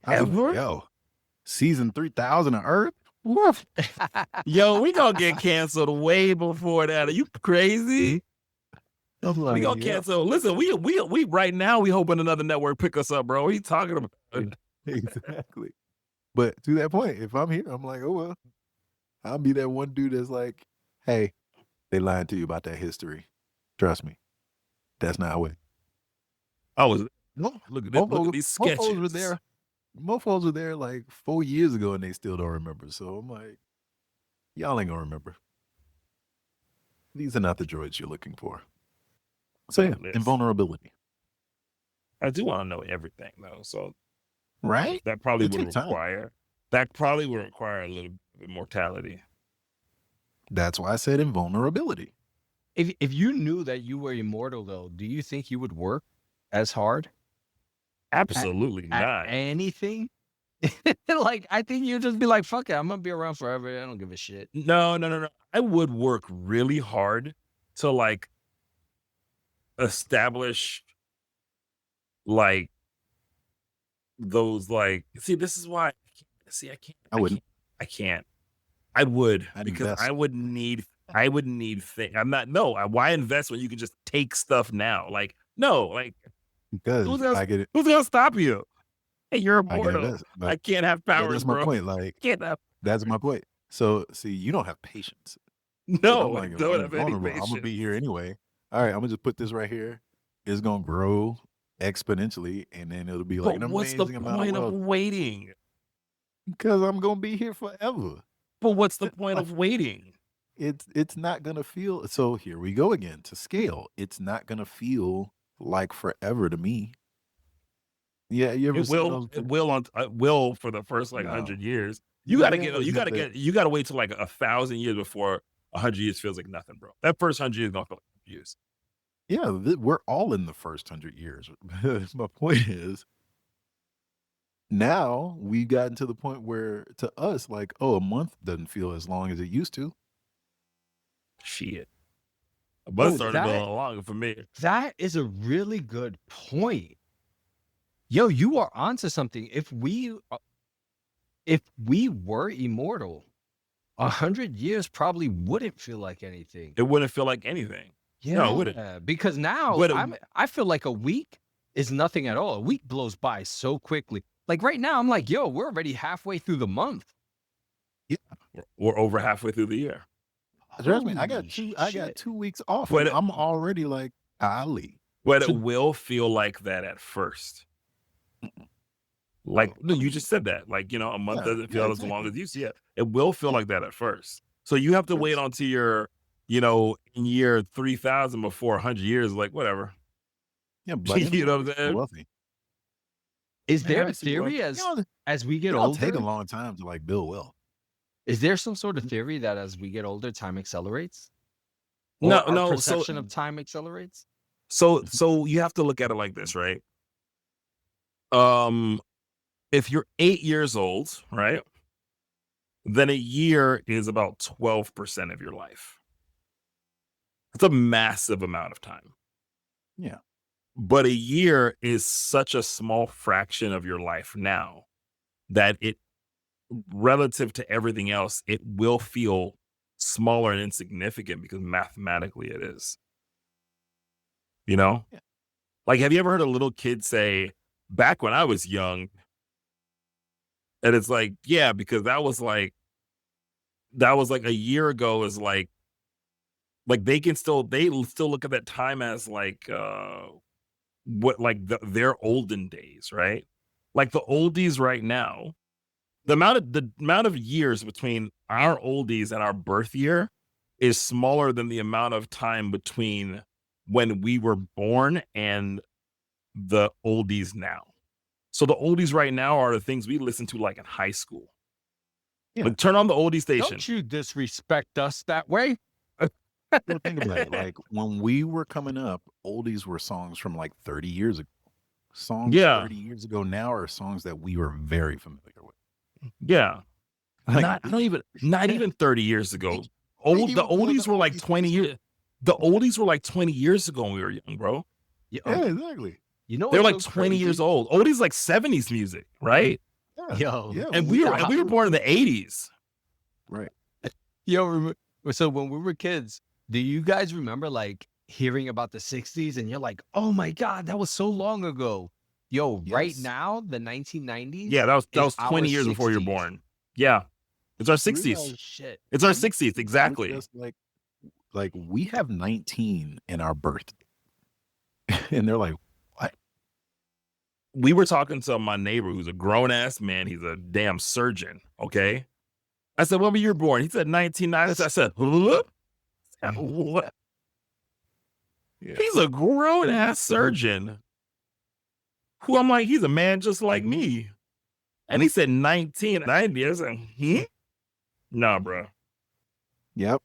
Ever? Season 3000 of Earth? Woof. Yo, we gonna get canceled way before that. Are you crazy? We gonna cancel. Listen, we right now we hoping another network pick us up, bro. What are you talking about? Exactly. But to that point, if I'm here, I'm like, oh well, I'll be that one dude that's like, hey, they lied to you about that history. Trust me, that's not it. Look at this. Look at these sketches. Mofos were there like 4 years ago and they still don't remember. So I'm like, y'all ain't gonna remember. These are not the droids you're looking for. So yeah, invulnerability. I do want to know everything though. So right, that probably would require a little bit of mortality. That's why I said invulnerability. If you knew that you were immortal, though, do you think you would work as hard? Absolutely not. Anything? Like, I think you'd just be like, fuck it, I'm gonna be around forever. I don't give a shit. No. I would work really hard to like establish like those see, this is why I can't. I would, I'd because invest. I would need things. Why invest when you can just take stuff now? Because who's I get it. gonna stop you? Hey, you're I get immortal. invest. But I can't have powers, that's my bro. point. Like, Can't have. that's my point. So, see, you don't have patience. And No, I'm I like, if don't I'm have any vulnerable, I'm gonna patience. be here anyway. All right, I'm gonna just put this right here. It's gonna grow exponentially, and then it'll be like But an what's the amazing amount point of of wealth. waiting? Because I'm gonna be here forever. But what's the point Like, of waiting? it's not gonna feel. So here we go again to scale. It's not gonna feel like forever to me. Yeah, you ever It seen will. those? It will for the first No. 100 years. You You gotta ever get. You hit gotta the- get. You gotta wait till like 1,000 years before 100 years feels like nothing, bro. That first 100 years don't feel like years. Yeah, we're all in the first 100 years. My point is, now we've gotten to the point where to us, like, oh, a month doesn't feel as long as it used to. Shit. A month Oh, started that- going longer for me. That is a really good point. Yo, you are onto something. If we were immortal, 100 years probably wouldn't feel like anything. It wouldn't feel like anything. No, it wouldn't. Because now Would it- I feel like a week is nothing at all. A week blows by so quickly. Like right now, I'm like, yo, we're already halfway through the month. We're over halfway through the year. Trust me, I got Holy I got shit. 2 weeks off. But And it- I'm already like, Ali. But So- it will feel like that at first. Like, no, you just said that. Like, a month Yeah, doesn't feel yeah, as long exactly. as you see it. It will feel like that at first. So you have to wait Yes. until you're, in year 3,000 before 100 years, like, whatever. Yeah, but You know what I'm saying? wealthy. Is Man, there I a see wealthy. theory as we get It'll older? take a long time to like build wealth. Is there some sort of theory that as we get older, time accelerates? No, Or our no, so- perception of time accelerates? So you have to look at it like this, right? If you're 8 years old, right, then a year is about 12% of your life. It's a massive amount of time. Yeah. But a year is such a small fraction of your life now that it, relative to everything else, it will feel smaller and insignificant because mathematically it is. Yeah. Like, have you ever heard a little kid say, back when I was young? And it's like, yeah, because that was like a year ago is like they still look at that time as like their olden days, right? Like the oldies right now, the amount of years between our oldies and our birth year is smaller than the amount of time between when we were born and the oldies now. So the oldies right now are the things we listen to like in high school. Yeah. Like, turn on the oldie station. Don't you disrespect us that way? Well, think about it. Like when we were coming up, oldies were songs from like 30 years ago. Songs Yeah. 30 years ago now are songs that we were very familiar with. Yeah. Like, Not even 30 years ago. The even oldies were like oldies 20 years. The oldies were like 20 years ago when we were young, bro. Yeah, yeah, exactly. you know They were what's like so 20 years crazy? old. Oldies like 70s music, right? Yeah. Yo, Yeah. And we were born in the 80s. right. Yo, so when we were kids, do you guys remember like hearing about the 60s and you're like, oh my God, that was so long ago. Yo, right Yes. now, the 1990s? Yeah, that was It's 20 our years before you were 60s. born. Yeah. It's our 60s. Realize- Shit. It's our 60s, exactly. Just like we have 19 in our birth. And they're like, what? We were talking to my neighbor who's a grown ass man. He's a damn surgeon. Okay. I said, when were you born? He said 1990. I said, what? Yeah. He's a grown ass surgeon. Who I'm like, he's a man just like me. And he said 1990. I said, Nah, bro. Yep.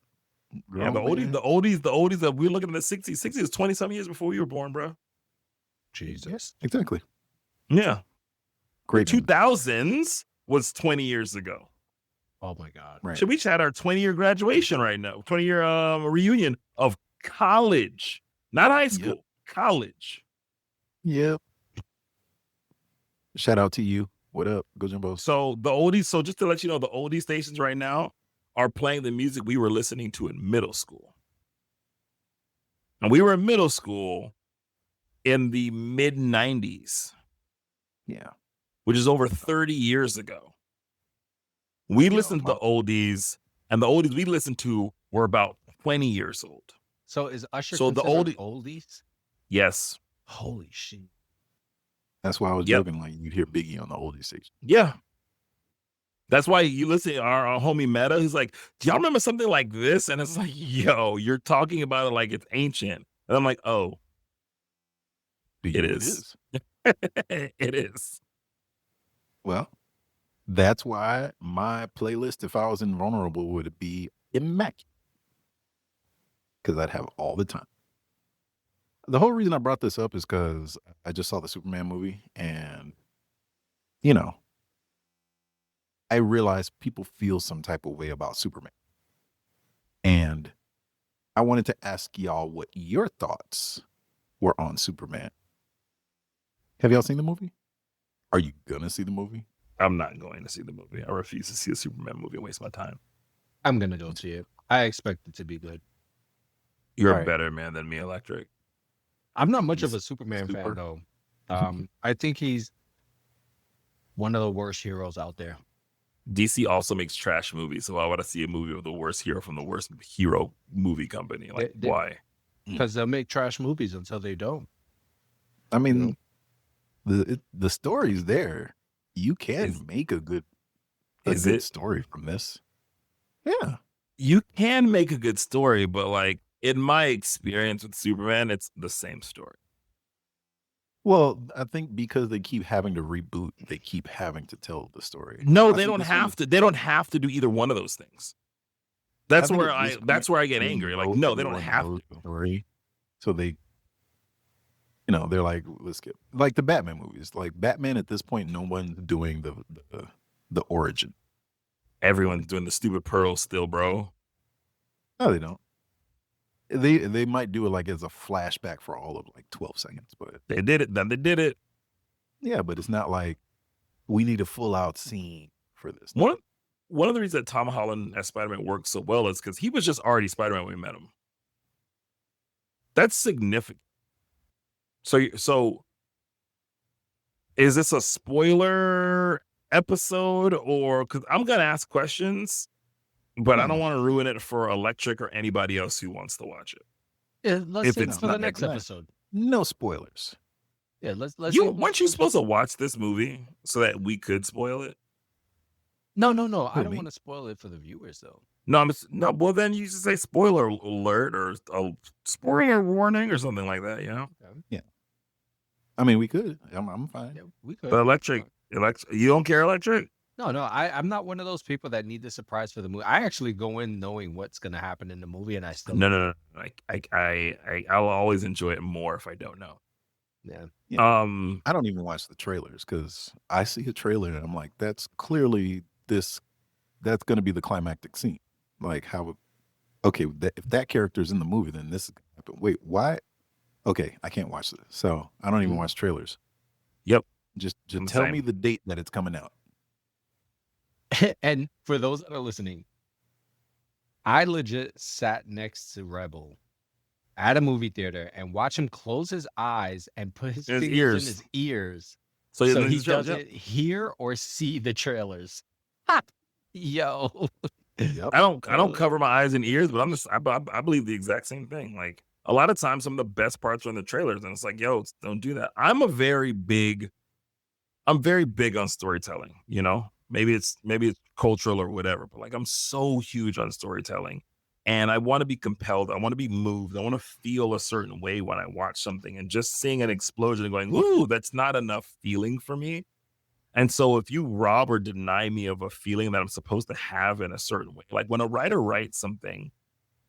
Yeah, the oldies that we're looking at the 60s. 60s is 20 some years before we were born, bro. Jesus. Exactly. Yeah. Great. 2000s was 20 years ago. Oh my God. Right. Should we chat our 20-year graduation right now? 20-year reunion of college, not high school, college. Yep. Shout out to you. What up? Go Jumbo. So the oldies, so just to let you know, the oldie stations right now are playing the music we were listening to in middle school. And we were in middle school in the mid 90s, Yeah. which is over 30 years ago. We listened to the oldies, and the oldies we listened to were about 20 years old. So is Usher So the considered oldies? Yes. Holy shit. That's why I was Yep. joking. Like you'd hear Biggie on the oldie station. Yeah. That's why you listen to our homie Meta. He's like, do y'all remember something like this? And it's like, yo, you're talking about it like it's ancient. And I'm like, oh, it is. It is. Well, that's why my playlist, if I was invulnerable, would be immaculate. Because I'd have all the time. The whole reason I brought this up is because I just saw the Superman movie and, you know, I realized people feel some type of way about Superman. And I wanted to ask y'all what your thoughts were on Superman. Have y'all seen the movie? Are you going to see the movie? I'm not going to see the movie. I refuse to see a Superman movie and waste my time. I'm going to go see it. I expect it to be good. You're Right. a better man than me, Electrik. I'm not much of He's a Superman super. fan, though. I think he's one of the worst heroes out there. DC also makes trash movies, so why would I see a movie with the worst hero from the worst hero movie company? Like, They- why? Because they'll make trash movies until they don't. I mean, the story's there. You can Is- make a good is it? story from this. Yeah. You can make a good story, but like in my experience with Superman, it's the same story. Well, I think because they keep having to reboot, they keep having to tell the story. No, I they think don't this one have is- to. They don't have to do either one of those things. That's think where at this that's point, where I get they angry. Like, know no, they don't everyone have knows to. the story. So they, you know, they're like, let's get like the Batman movies. Like Batman at this point, no one's doing the origin. Everyone's doing the stupid pearl still, bro. No, they don't. They might do it like as a flashback for all of like 12 seconds, but They did it. Then they did it. yeah, but it's not like we need a full out scene for this. One of the reasons that Tom Holland as Spider-Man works so well is because he was just already Spider-Man when we met him. That's significant. So is this a spoiler episode, or because I'm gonna ask questions, but I don't want to ruin it for Electrik or anybody else who wants to watch it. Yeah, let's If save it's it for the not next that- episode. No spoilers. Yeah, let's Weren't you supposed to watch this movie so that we could spoil it? No. I Who, don't me? want to spoil it for the viewers, though. No. Well, then you should say spoiler alert or a spoiler warning or something like that. You know. I mean, we could. I'm fine. Yeah, we could. But Electrik, you don't care, Electrik? No, I'm not one of those people that need the surprise for the movie. I actually go in knowing what's going to happen in the movie, and I still No. I'll always enjoy it more if I don't know. Yeah. I don't even watch the trailers because I see a trailer and I'm like, that's clearly that's going to be the climactic scene. Like how, okay, if that character's in the movie, then this is going to happen. Wait, why? Okay, I can't watch this. So I don't even watch trailers. Yep. Just I'm the tell same. me the date that it's coming out. And for those that are listening, I legit sat next to Rebel at a movie theater and watch him close his eyes and put his His fingers ears. in his ears So, so he yep. doesn't hear or see the trailers. Yo. Yep. I don't cover my eyes and ears, but I believe the exact same thing. Like a lot of times, some of the best parts are in the trailers, and it's like, yo, don't do that. I'm very big on storytelling. You know, maybe it's cultural or whatever, but like I'm so huge on storytelling, and I want to be compelled. I want to be moved. I want to feel a certain way when I watch something, and just seeing an explosion and going, ooh, that's not enough feeling for me. And so if you rob or deny me of a feeling that I'm supposed to have in a certain way, like when a writer writes something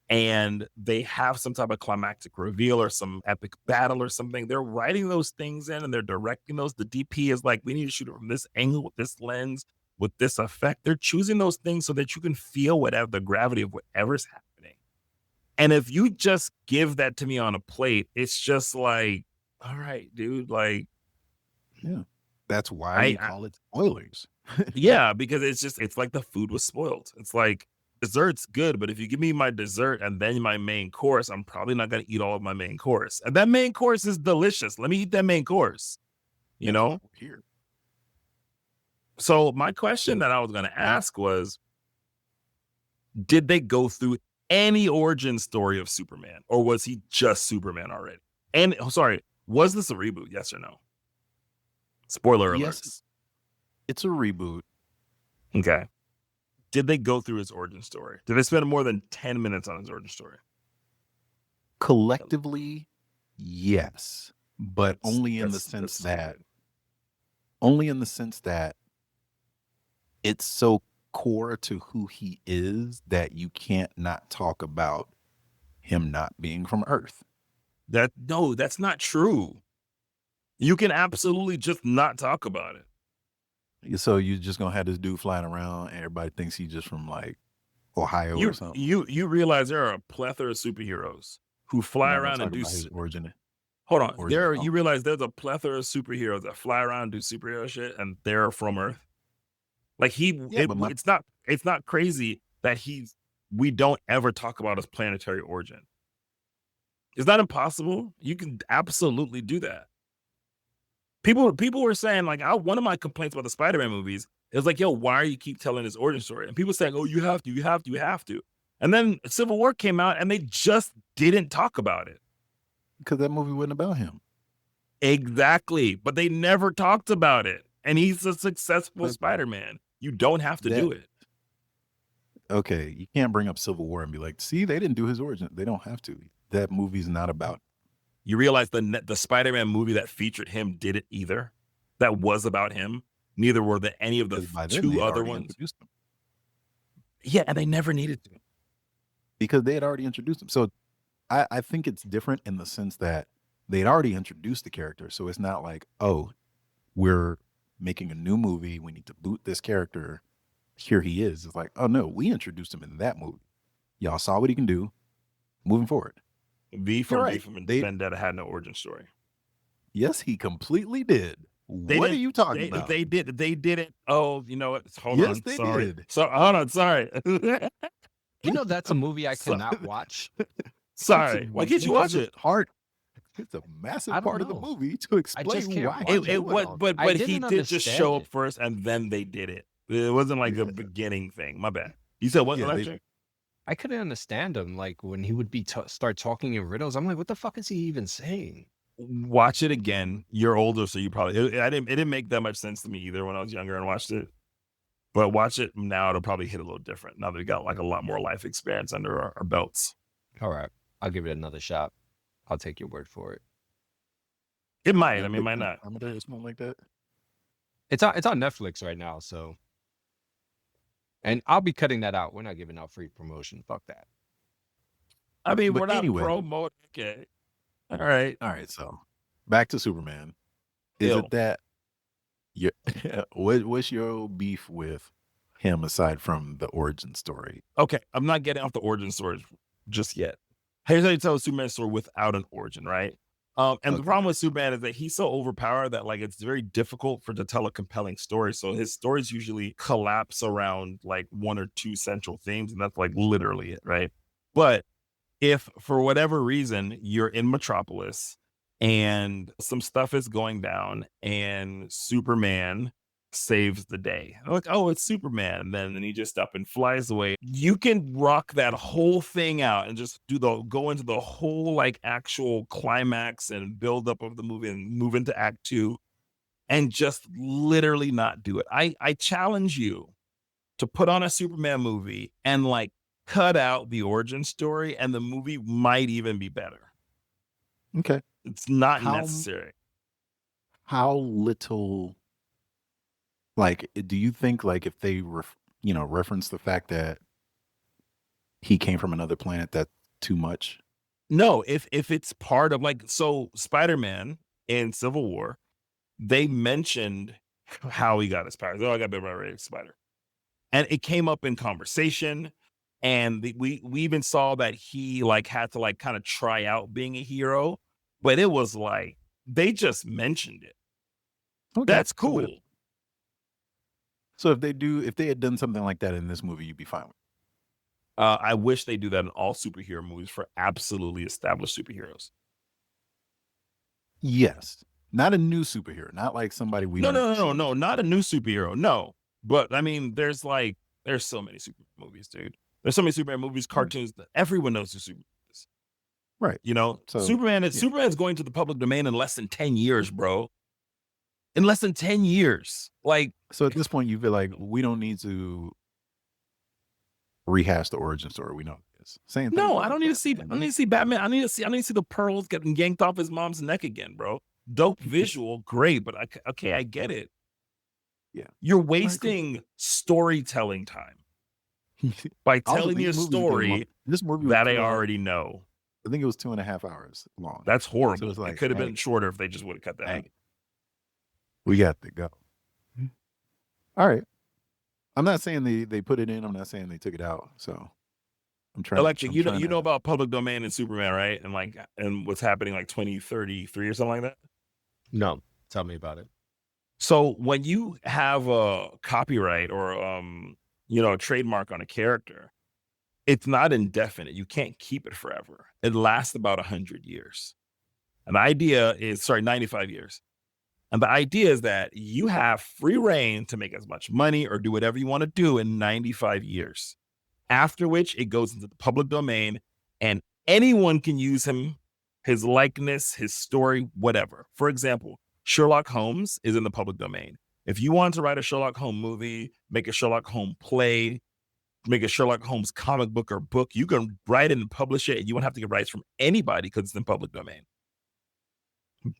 and they have some type of climactic reveal or some epic battle or something, they're writing those things in and they're directing those. The DP is like, we need to shoot it from this angle with this lens, with this effect. They're choosing those things so that you can feel whatever the gravity of whatever's happening. And if you just give that to me on a plate, it's just like, all right, dude, like, Yeah. That's why I we call it spoilers. yeah, because it's like the food was spoiled. It's like dessert's good, but if you give me my dessert and then my main course, I'm probably not going to eat all of my main course. And that main course is delicious. Let me eat that main course, you know? Here. So my question that I was going to ask was, did they go through any origin story of Superman, or was he just Superman already? And sorry, was this a reboot? Yes or no? Spoiler Yes. alerts. It's a reboot. Okay. Did they go through his origin story? Did they spend more than 10 minutes on his origin story? Collectively, yes. But only in the sense that it's so core to who he is that you can't not talk about him not being from Earth. No, that's not true. You can absolutely just not talk about it. So you're just gonna have this dude flying around and everybody thinks he's just from like Ohio or something. You realize there are a plethora of superheroes who fly around and do his origin. Hold on. Origin. You realize there's a plethora of superheroes that fly around and do superhero shit and they're from Earth. Like it's not crazy that we don't ever talk about his planetary origin. Is that impossible? You can absolutely do that. People were saying, like, one of my complaints about the Spider-Man movies is like, yo, why do you keep telling this origin story? And people saying, oh, you have to. And then Civil War came out and they just didn't talk about it. Because that movie wasn't about him. Exactly. But they never talked about it. And he's a successful Spider-Man. You don't have to do it. Okay, you can't bring up Civil War and be like, see, they didn't do his origin. They don't have to. That movie's not about it. You realize the Spider-Man movie that featured him didn't either. That was about him. Neither were any of the two other ones. Yeah, and they never needed to. Because they had already introduced him. So I think it's different in the sense that they'd already introduced the character. So it's not like, oh, we're making a new movie. We need to boot this character. Here he is. It's like, oh, no, we introduced him in that movie. Y'all saw what he can do. Moving forward. V from Vendetta had no origin story. Yes, he completely did. What are you talking about? They did it. Oh, you know what? Hold yes, on. They sorry. did. So hold on. Sorry. You know that's a movie I cannot watch. Sorry. Why can't you watch it? It's a massive part of the movie to explain why. But he did just show up first, and then they did it. It wasn't like a beginning thing. My bad. You said what? Electrik? I couldn't understand him. Like when he would be start talking in riddles, I'm like, what the fuck is he even saying? Watch it again. You're older, so you probably it didn't make that much sense to me either when I was younger and watched it. But watch it now; it'll probably hit a little different now that we got like a lot more life experience under our belts. All right, I'll give it another shot. I'll take your word for it. It might. I mean, it might not. Something like that. It's on Netflix right now, so. And I'll be cutting that out. We're not giving out free promotion. Fuck that. I mean, we're not promoting. Okay. All right. So back to Superman. Is it that what's your beef with him aside from the origin story? Okay. I'm not getting off the origin story just yet. Here's how you tell a Superman story without an origin, right? And the problem with Superman is that he's so overpowered that like it's very difficult to tell a compelling story. So his stories usually collapse around like one or two central themes, and that's like literally it, right? But if for whatever reason you're in Metropolis and some stuff is going down and Superman saves the day. Like, oh, it's Superman. And then he just up and flies away. You can rock that whole thing out and just go into the whole like actual climax and build up of the movie and move into act 2 and just literally not do it. I challenge you to put on a Superman movie and like cut out the origin story and the movie might even be better. Okay. It's not necessary. How little... Like, do you think like if they reference the fact that he came from another planet, that's too much? No, if it's part of like, so Spider-Man in Civil War, they mentioned how he got his powers. Oh, I got bit by a spider. And it came up in conversation. And we even saw that he like had to like kind of try out being a hero, but it was like they just mentioned it. Okay. That's cool. So if they had done something like that in this movie, you'd be fine with I wish they do that in all superhero movies for absolutely established superheroes. it. Yes. Not a new superhero, not like somebody we No, know. not a new superhero. No. But I mean, there's so many superhero movies, dude. There's so many superhero movies, cartoons that everyone knows who Superman is. Right. You know, So, Superman's going to the public domain in less than 10 years, bro. In less than 10 years. Like, so at this point, you feel like we don't need to rehash the origin story. We know this. Same thing. no, I don't need to see Batman. I need to see the pearls getting yanked off his mom's neck again, bro. Dope visual, great, but I get it. Yeah. You're wasting storytelling time by telling me a story this movie that I already know. I think it was 2.5 hours long. That's horrible. So it's like, it could have hey, been shorter if they just would have cut that out. We got to go. All right. I'm not saying they put it in. I'm not saying they took it out. So I'm trying. Electrik, you know about public domain and Superman, right? And what's happening like 2033 or something like that? No, tell me about it. So when you have a copyright or a trademark on a character, it's not indefinite. You can't keep it forever. It lasts about 100 years. And the idea is 95 years. And the idea is that you have free reign to make as much money or do whatever you want to do in 95 years. After which it goes into the public domain and anyone can use him, his likeness, his story, whatever. For example, Sherlock Holmes is in the public domain. If you want to write a Sherlock Holmes movie, make a Sherlock Holmes play, make a Sherlock Holmes comic book or book, you can write it and publish it and you won't have to get rights from anybody because it's in public domain.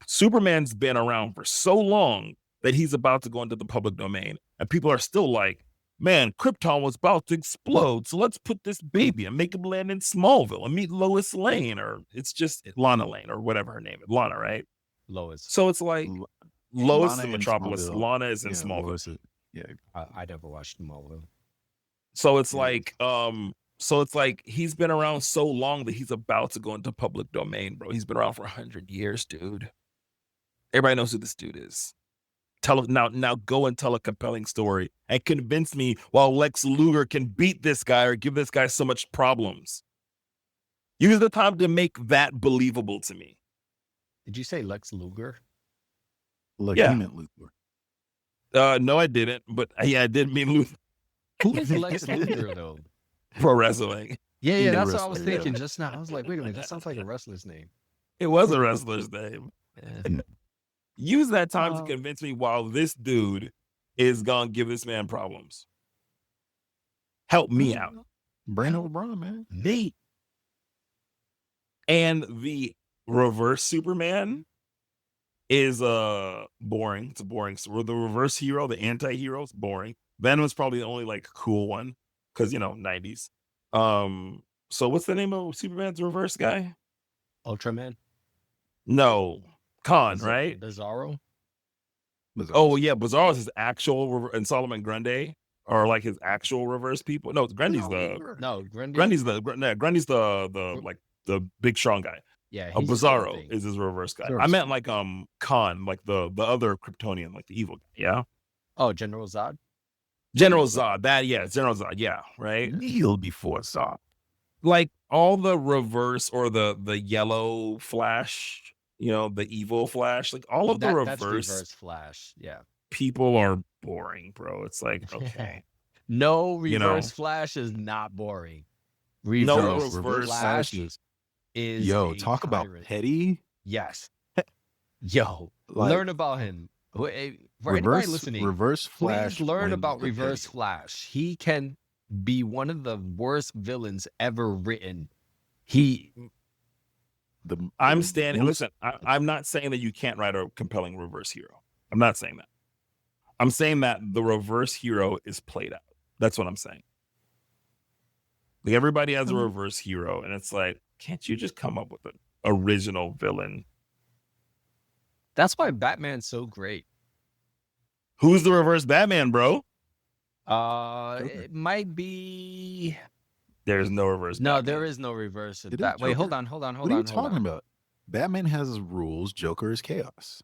Superman's been around for so long that he's about to go into the public domain. And people are still like, man, Krypton was about to explode. So let's put this baby and make him land in Smallville and meet Lois Lane, or it's just Lana Lane or whatever her name is. Lana, right? Lois. So it's like Lois Lana in in Metropolis. Smallville. Lana is in Yeah, Smallville. Lois is- yeah. I never watched Smallville. So it's Yeah. like he's been around so long that he's about to go into public domain, bro. He's been around for 100 years, dude. Everybody knows who this dude is. Now go and tell a compelling story and convince me while Lex Luger can beat this guy or give this guy so much problems. Use the time to make that believable to me. Did you say Lex Luger? Look, Yeah. he meant Luthor. No, I didn't. But yeah, I did mean Luther. Who is Lex Luger though? Pro wrestling. Yeah, He's a that's what I was wrestler, yeah. thinking just now. I was like, wait a minute, that sounds like a wrestler's name. It was a wrestler's name. Yeah. Use that time to Oh. convince me while this dude is gonna give this man problems. Help me out. Brandon LeBron, man. Nate. And the reverse Superman is boring. It's a boring. So the reverse hero, the anti-hero, is boring. Venom's probably the only like cool one because 90s. So what's the name of Superman's reverse guy? Ultraman. No, Khan, Biz- right? Bizarro. Oh yeah, Bizarro's his actual and Solomon Grundy are like his actual reverse people. No, Grundy's No, Grundy. Grundy's the like the big strong guy. Yeah, he's the Bizarro thing. is his reverse guy. Bizarro's- I meant like Khan, like the other Kryptonian, like the evil guy. Yeah, Oh, General Zod. General Zod. General Zod. Yeah, right. Kneel before Zod. Like all the reverse or the yellow Flash, the evil Flash, like all of the That's reverse Reverse Flash. Yeah. people are boring, bro. It's like, okay. No, You know. Reverse Flash is not boring. No Reverse reverse Flash is- is Yo, a talk about tyrant. petty. Yes. Yo, Like, learn about him. For anybody listening, reverse Flash. please learn when about the Reverse petty- Flash. He can be one of the worst villains ever written. He I'm the- standing. Listen, I'm not saying that you can't write a compelling reverse hero. I'm not saying that. I'm saying that the reverse hero is played out. That's what I'm saying. Like everybody has a reverse hero, and it's like, can't you just come up with an original villain? that's why Batman's so great. Who's the reverse Batman, bro? It might be There's no reverse. No, Batman. there is no reverse. It is Wait, hold Joker. on. What are you talking about? Batman has rules. Joker is chaos.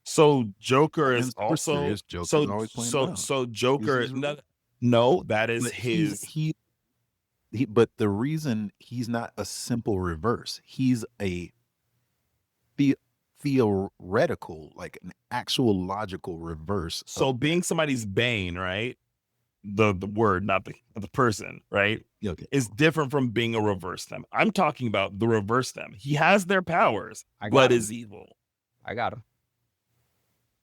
So Joker is Batman's super also serious, Joker's so always playing so around. so Joker. Uses his rules. No, that is But his. but the reason he's not a simple reverse, he's a theoretical, like an actual logical reverse. So being somebody's bane, right? The word, not the person, right? Okay. Is different from being a reverse them. I'm talking about the reverse them. He has their powers, I got but him. is evil. I got him.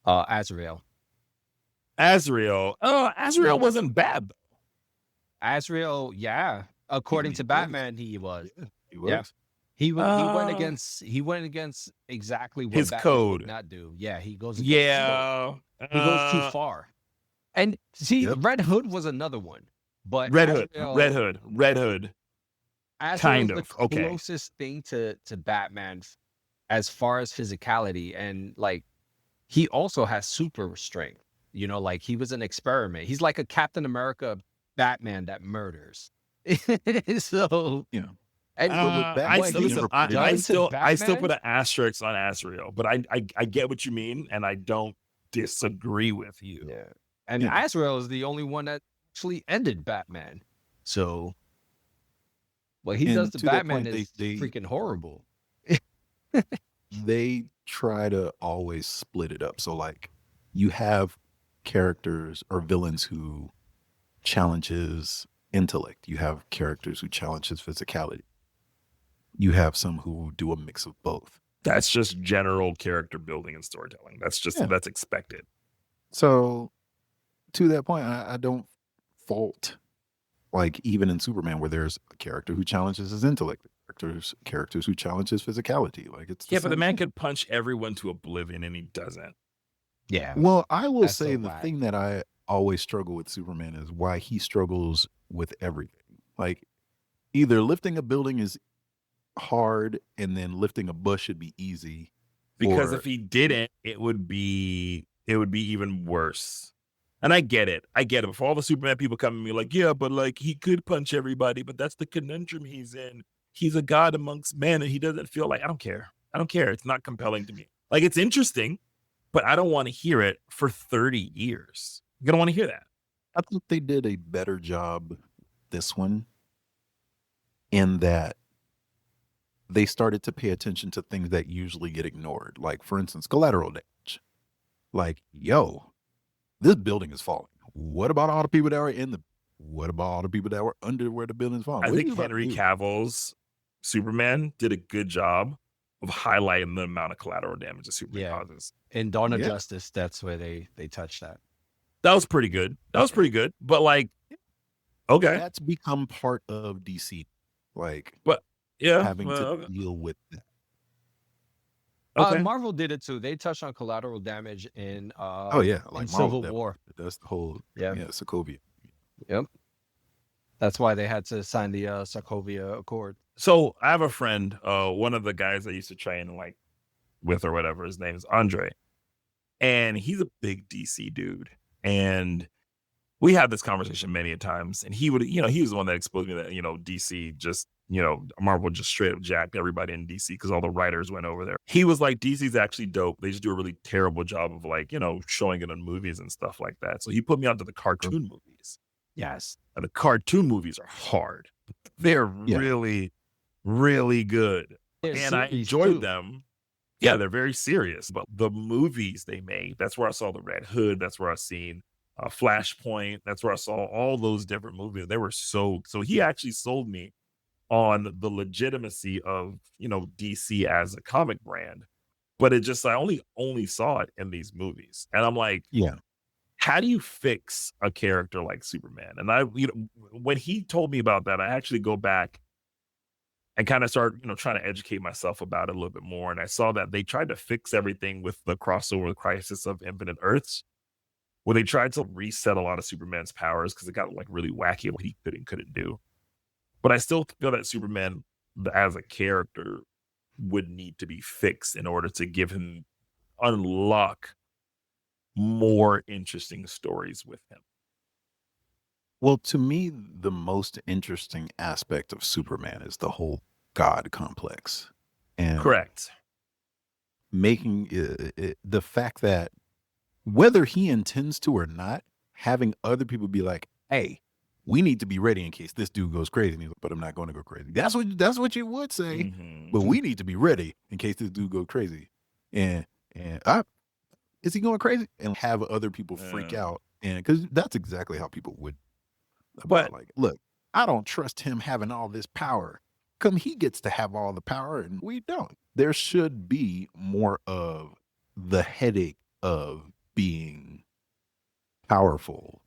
Azrael. Azrael wasn't bad though. Azrael, yeah. According to was. Batman, he was. Yeah, he was. Yeah. He went against exactly what His Batman code. would not do. Yeah, he goes against his code. Yeah. He goes too far. And see, Yep. Red Hood was another one. But Red Hood. Azrael Kind is of. the Okay. closest thing to Batman as far as physicality, and like he also has super strength. You know, like he was an experiment. He's like a Captain America Batman that murders. So Yeah. and I what he still does to Batman- put an asterisk on Azrael, but I get what you mean, and I don't disagree with you. Yeah. And Yeah. Azrael is the only one that actually ended Batman. So what he And does to to that Batman point, is they- freaking horrible. They try to always split it up. So like you have characters or villains who challenge his intellect. You have characters who challenge his physicality. You have some who do a mix of both. That's just general character building and storytelling. That's just Yeah. that's expected. So to that point, I don't fault, like even in Superman, where there's a character who challenges his intellect, characters who challenge his physicality. Like it's Yeah, but the same man thing. could punch everyone to oblivion, and he doesn't. Yeah. Well, I will That's say so the whack. thing that I always struggle with Superman is why he struggles with everything. Like either lifting a building is hard and then lifting a bus should be easy. Because or- if he didn't, it would be even worse. And I get it. Before all the Superman people come to me like, yeah, but like he could punch everybody, but that's the conundrum he's in. He's a god amongst men, and he doesn't feel like I don't care. It's not compelling to me. Like it's interesting, but I don't want to hear it for 30 years. You don't want to hear that. I think they did a better job this one in that they started to pay attention to things that usually get ignored. Like, for instance, collateral damage. Like, yo, this building is falling. What about all the people that were what about all the people that were under where the building's falling? I What are think you about to Henry do? Cavill's Superman did a good job of highlighting the amount of collateral damage that Superman Yeah. causes. In Dawn of Yeah. Justice, that's where they touch that. That was pretty good. But like, okay. That's become part of DC. Like, Yeah. having well, to okay. deal with that. Okay. Marvel did it too. They touched on collateral damage in Oh, yeah. in Like, Civil Marvel, War. that's the whole, Yeah. Sokovia. Yep. That's why they had to sign the Sokovia Accord. So I have a friend, one of the guys I used to train like with or whatever. His name is Andre, and he's a big DC dude. And we had this conversation many a times. And he would, he was the one that exposed me that DC just, Marvel just straight up jacked everybody in DC because all the writers went over there. He was like, DC's actually dope. They just do a really terrible job of like, showing it in movies and stuff like that. So he put me onto the cartoon movies. Yes. And the cartoon movies are hard. They're Yeah. really, really good. And I enjoyed them. Yeah, they're very serious. But the movies they made, that's where I saw the Red Hood. That's where I seen Flashpoint. That's where I saw all those different movies. They were so he actually sold me on the legitimacy of, DC as a comic brand. But it just, I only saw it in these movies. And I'm like, Yeah. how do you fix a character like Superman? And I, when he told me about that, I actually go back and kind of start, trying to educate myself about it a little bit more. And I saw that they tried to fix everything with the crossover Crisis of Infinite Earths, where they tried to reset a lot of Superman's powers because it got like really wacky what he could and couldn't do. But I still feel that Superman as a character would need to be fixed in order to give him unlock more interesting stories with him. Well, to me, the most interesting aspect of Superman is the whole God complex and Correct. making the fact that whether he intends to or not, having other people be like, "Hey, we need to be ready in case this dude goes crazy." And he's like, "But I'm not going to go crazy." That's what you would say. But Mhm. we need to be ready in case this dude goes crazy. And is he going crazy? And have other people freak Yeah. out. And because that's exactly how people would about But like, look, I don't trust him having all this power. Come, he gets to have all the power and we don't. There should be more of the headache of being powerful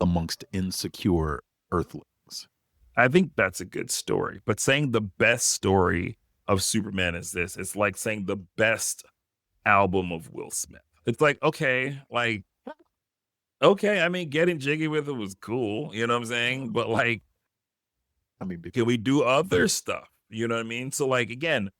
amongst insecure earthlings. I think that's a good story. But saying the best story of Superman is this, it's like saying the best album of Will Smith. It's like, okay, I mean, getting jiggy with it was cool, you know what I'm saying? But like, I mean, can we do other stuff? You know what I mean? So like again,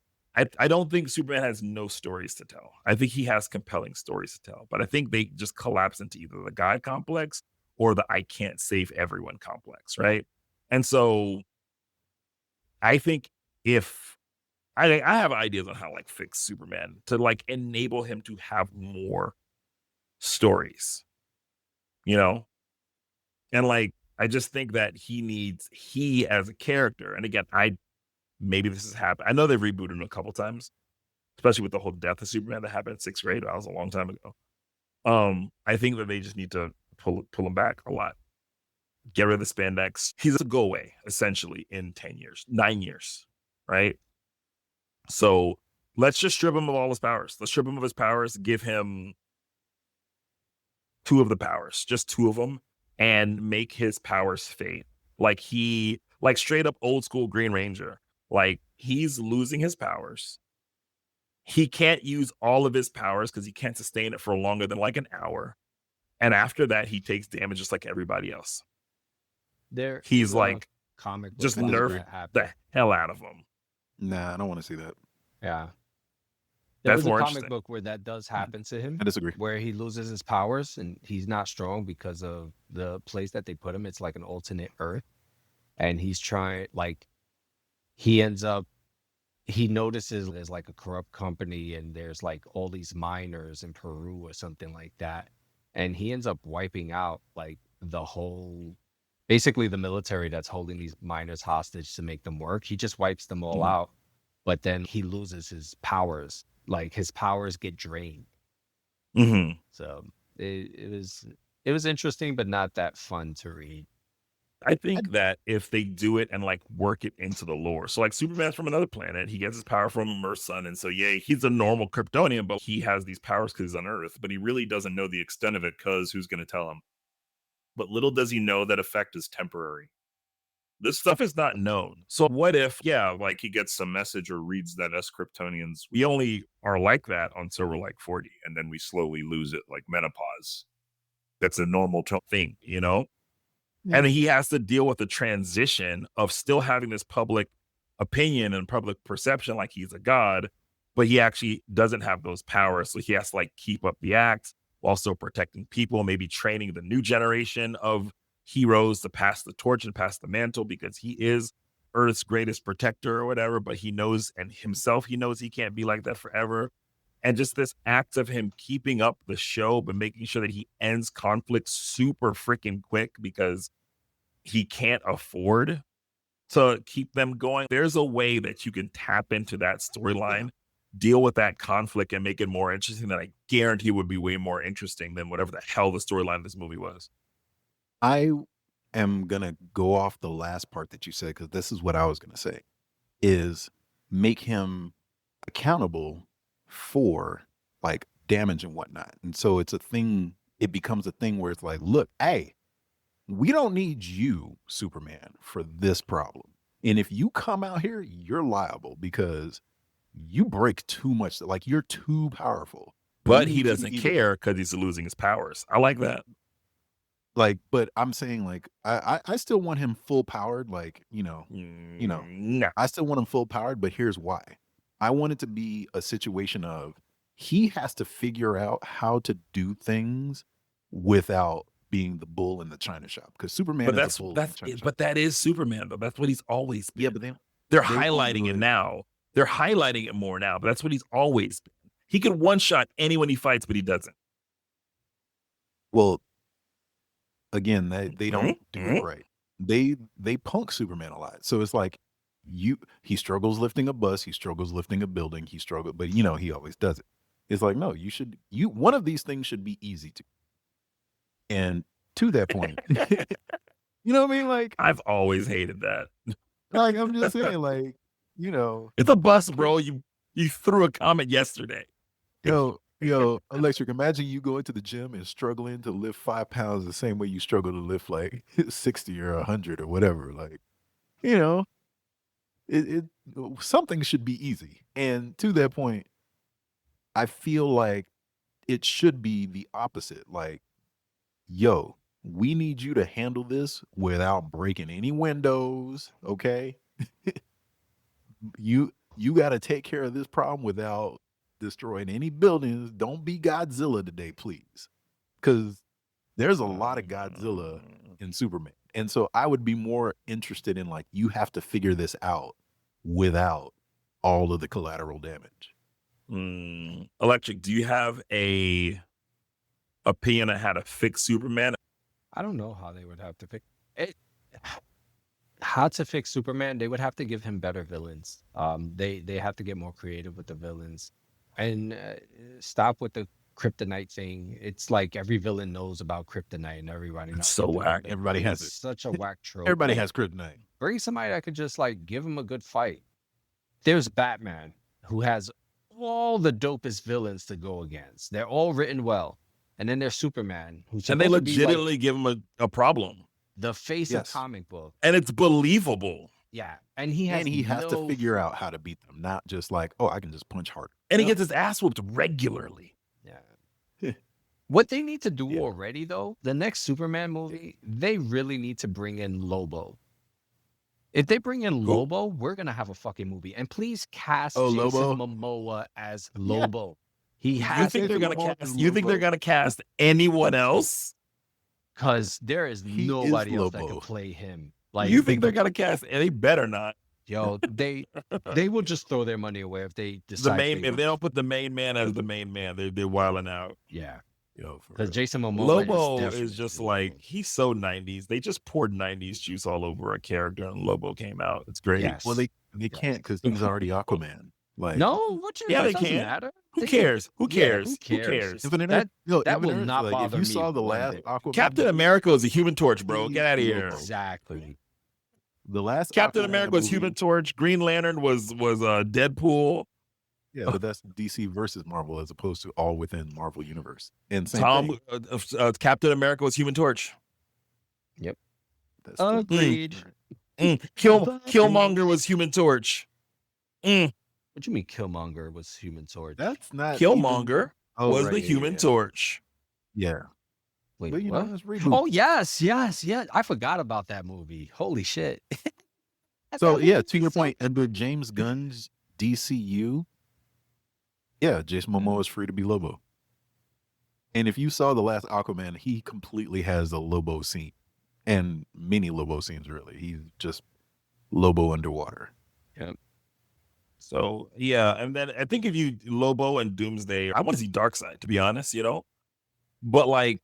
I don't think Superman has no stories to tell. I think he has compelling stories to tell, but I think they just collapse into either the God complex or the I can't save everyone complex, right? And so I think if I have ideas on how to like fix Superman to like enable him to have more stories, you know? And like I just think that he as a character, and again, maybe this has happened. I know they've rebooted him a couple times, especially with the whole death of Superman that happened in sixth grade. That was a long time ago. I think that they just need to pull him back a lot. Get rid of the spandex. He's a go away essentially in 10 years, 9 years, right? So let's just strip him of all his powers. Let's strip him of his powers, give him two of the powers, just two of them, and make his powers fade. Like straight up old school Green Ranger. Like he's losing his powers. He can't use all of his powers because he can't sustain it for longer than like an hour. And after that, he takes damage just like everybody else. There He's is a like, comic book just I where nerf disagree. that the happened. hell out of him. Nah, I don't want to see that. Yeah. There That's was a more comic interesting. book where that does happen to him, I disagree. where he loses his powers and he's not strong because of the place that they put him. It's like an alternate Earth. And he's trying, like, he ends up, he notices there's like a corrupt company and there's like all these miners in Peru or something like that. And he ends up wiping out like the whole, basically the military that's holding these miners hostage to make them work. He just wipes them all Mhm. out, but then he loses his powers. Like his powers get drained. Mhm. So it was interesting, but not that fun to read. I think that if they do it and like work it into the lore, so like Superman's from another planet, he gets his power from Earth's sun, and so yeah, he's a normal Kryptonian, but he has these powers because he's on Earth, but he really doesn't know the extent of it because who's going to tell him? But little does he know that effect is temporary. This stuff is not known. So what if, yeah, like he gets some message or reads that us Kryptonians, we only are like that until we're like 40, and then we slowly lose it, like menopause. That's a normal thing, you know? Yeah. And he has to deal with the transition of still having this public opinion and public perception like he's a god, but he actually doesn't have those powers. So he has to like keep up the act while still protecting people, maybe training the new generation of heroes to pass the torch and pass the mantle because he is Earth's greatest protector or whatever. But he knows, and himself, he knows he can't be like that forever. And just this act of him keeping up the show, but making sure that he ends conflict super freaking quick because he can't afford to keep them going. There's a way that you can tap into that storyline, deal with that conflict, and make it more interesting that I guarantee would be way more interesting than whatever the hell the storyline of this movie was. I am gonna go off the last part that you said because this is what I was gonna say is make him accountable for like damage and whatnot. And so it's a thing, it becomes a thing where it's like, look, hey, we don't need you, Superman, for this problem. And if you come out here, you're liable because you break too much. Like you're too powerful. We But he need you doesn't either care because he's losing his powers. I like that. like, but I'm saying like I still want him full powered, like, Nah. I still want him full powered, but here's why. I want it to be a situation of he has to figure out how to do things without being the bull in the china shop, because Superman But is a bull in the china shop. that is Superman though. That's what he's always been. Yeah, but They're they highlighting it only- now. They're highlighting it more now, but that's what he's always been. He can one shot anyone he fights, but he doesn't. well, again, they don't do Mhm. it right. They punk Superman a lot. So it's like he struggles lifting a bus, he struggles lifting a building, but he always does it. It's like, no, one of these things should be easy to. And to that point, you know what I mean? Like I've always hated that. I'm just saying, like, It's a bus, bro. You threw a comment yesterday. yo, Electrik, imagine you go into the gym and struggling to lift 5 pounds the same way you struggle to lift like 60 or 100 or whatever. Like, it something should be easy. And to that point, I feel like it should be the opposite. Like, yo, we need you to handle this without breaking any windows, okay? You got to take care of this problem without destroying any buildings. Don't be Godzilla today, please. Because there's a lot of Godzilla in Superman. And so I would be more interested in, like, you have to figure this out without all of the collateral damage. Electrik, do you have a opinion on how to fix Superman? I don't know how they would have to fix it. How to fix Superman? They would have to give him better villains. They have to get more creative with the villains, and stop with the kryptonite thing. It's like every villain knows about kryptonite, and everybody knows. It's so whack. Everybody has it. Such a whack trope. Everybody has kryptonite. Bring somebody that could just like give him a good fight. There's Batman, who has all the dopest villains to go against. They're all written well. And then there's Superman, who's And they supposed to be, like, legitimately give him a problem. the face Yes. of comic book. And it's believable. Yeah. And he has to no- figure out how to beat them, not just like, oh, I can just punch harder. And he gets his ass whooped regularly. Yeah. What they need to do Yeah. already, though, the next Superman movie, they really need to bring in Lobo. If they bring in Lobo, we're gonna have a fucking movie. And please cast Jason Lobo? Momoa as Lobo. He You has think they're Jason gonna Momoa cast? is You think they're Lobo. gonna cast anyone else? because there is He is nobody else that Lobo. can play him. Like, You think they're gonna cast? And they better not. yo, they will just throw their money away if they The decide. main, if they don't put the main man as the main man, they're wilding out. Yeah, Yo, for because real. Jason Momoa Lobo definitely is just Lobo. like, he's so 90s. They just poured 90s juice all over a character, and Lobo came out. It's great. Yes. Well, they can't because he's already Aquaman. Like, No, what you? Yeah, that they doesn't can. matter. Who They can- cares? Who Yeah, cares? who Who cares? cares? Infinite That- Earth? Yo, that will Infinite Earth, not like, bother if you me saw the one last bit. Aquaman, Captain America was a Human Torch, bro. Get out of here. Exactly. the last Captain Aquaman America was movie- Human Torch. Green Lantern was Deadpool. Yeah, but that's DC versus Marvel as opposed to all within Marvel universe. And same Tom thing. Captain America was Human Torch. That's still- Agreed. Killmonger was Human Torch. What you mean Killmonger was Human Torch? That's not Killmonger even- Oh, was right, the yeah, Human yeah. Torch. Yeah, Wait, but what? it's reboot. Oh yes. I forgot about that movie. Holy shit. So yeah, to your point, Edward James Gunn's DCU. Yeah, Jason Momoa is free to be Lobo. And if you saw the last Aquaman, he completely has a Lobo scene, and many Lobo scenes. Really, he's just Lobo underwater. So yeah, and then I think if you Lobo and Doomsday, I want to see Darkseid, to be honest, but like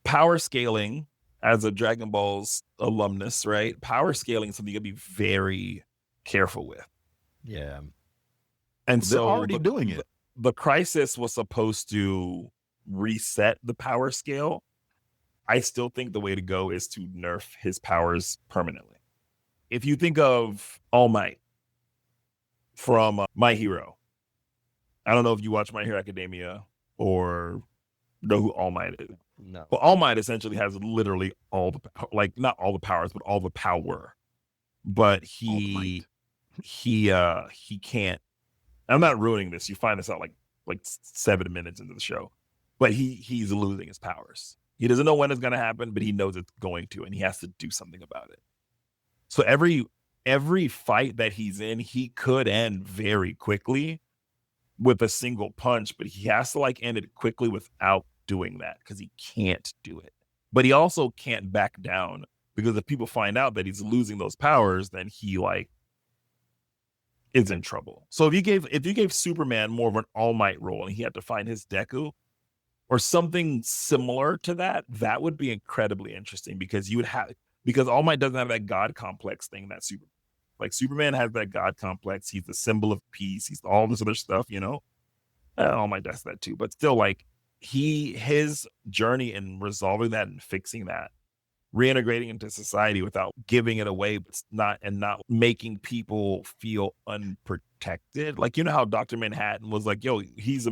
power scaling as a Dragon Ball's alumnus, right? Power scaling is something you gotta be very careful with. Yeah. And They're so already doing it. The Crisis was supposed to reset the power scale. I still think the way to go is to nerf his powers permanently. If you think of All Might from My Hero, I don't know if you watch My Hero Academia or know who All Might is. No. Well, All Might essentially has literally all the like not all the powers, but all the power. But he can't. I'm not ruining this. You find this out like 7 minutes into the show, but he's losing his powers. He doesn't know when it's going to happen, but he knows it's going to, and he has to do something about it. So every fight that he's in, he could end very quickly with a single punch, but he has to like end it quickly without doing that because he can't do it. But he also can't back down because if people find out that he's losing those powers, then he like is in trouble. So if you gave Superman more of an All Might role and he had to find his Deku or something similar to that, that would be incredibly interesting because because All Might doesn't have that God complex thing that Superman has that God complex. He's the symbol of peace. He's all this other stuff, you know. All Might does that too, but still, like his journey in resolving that and fixing that, reintegrating into society without giving it away, but not making people feel unprotected. Like, you know how Dr. Manhattan was like, yo, he's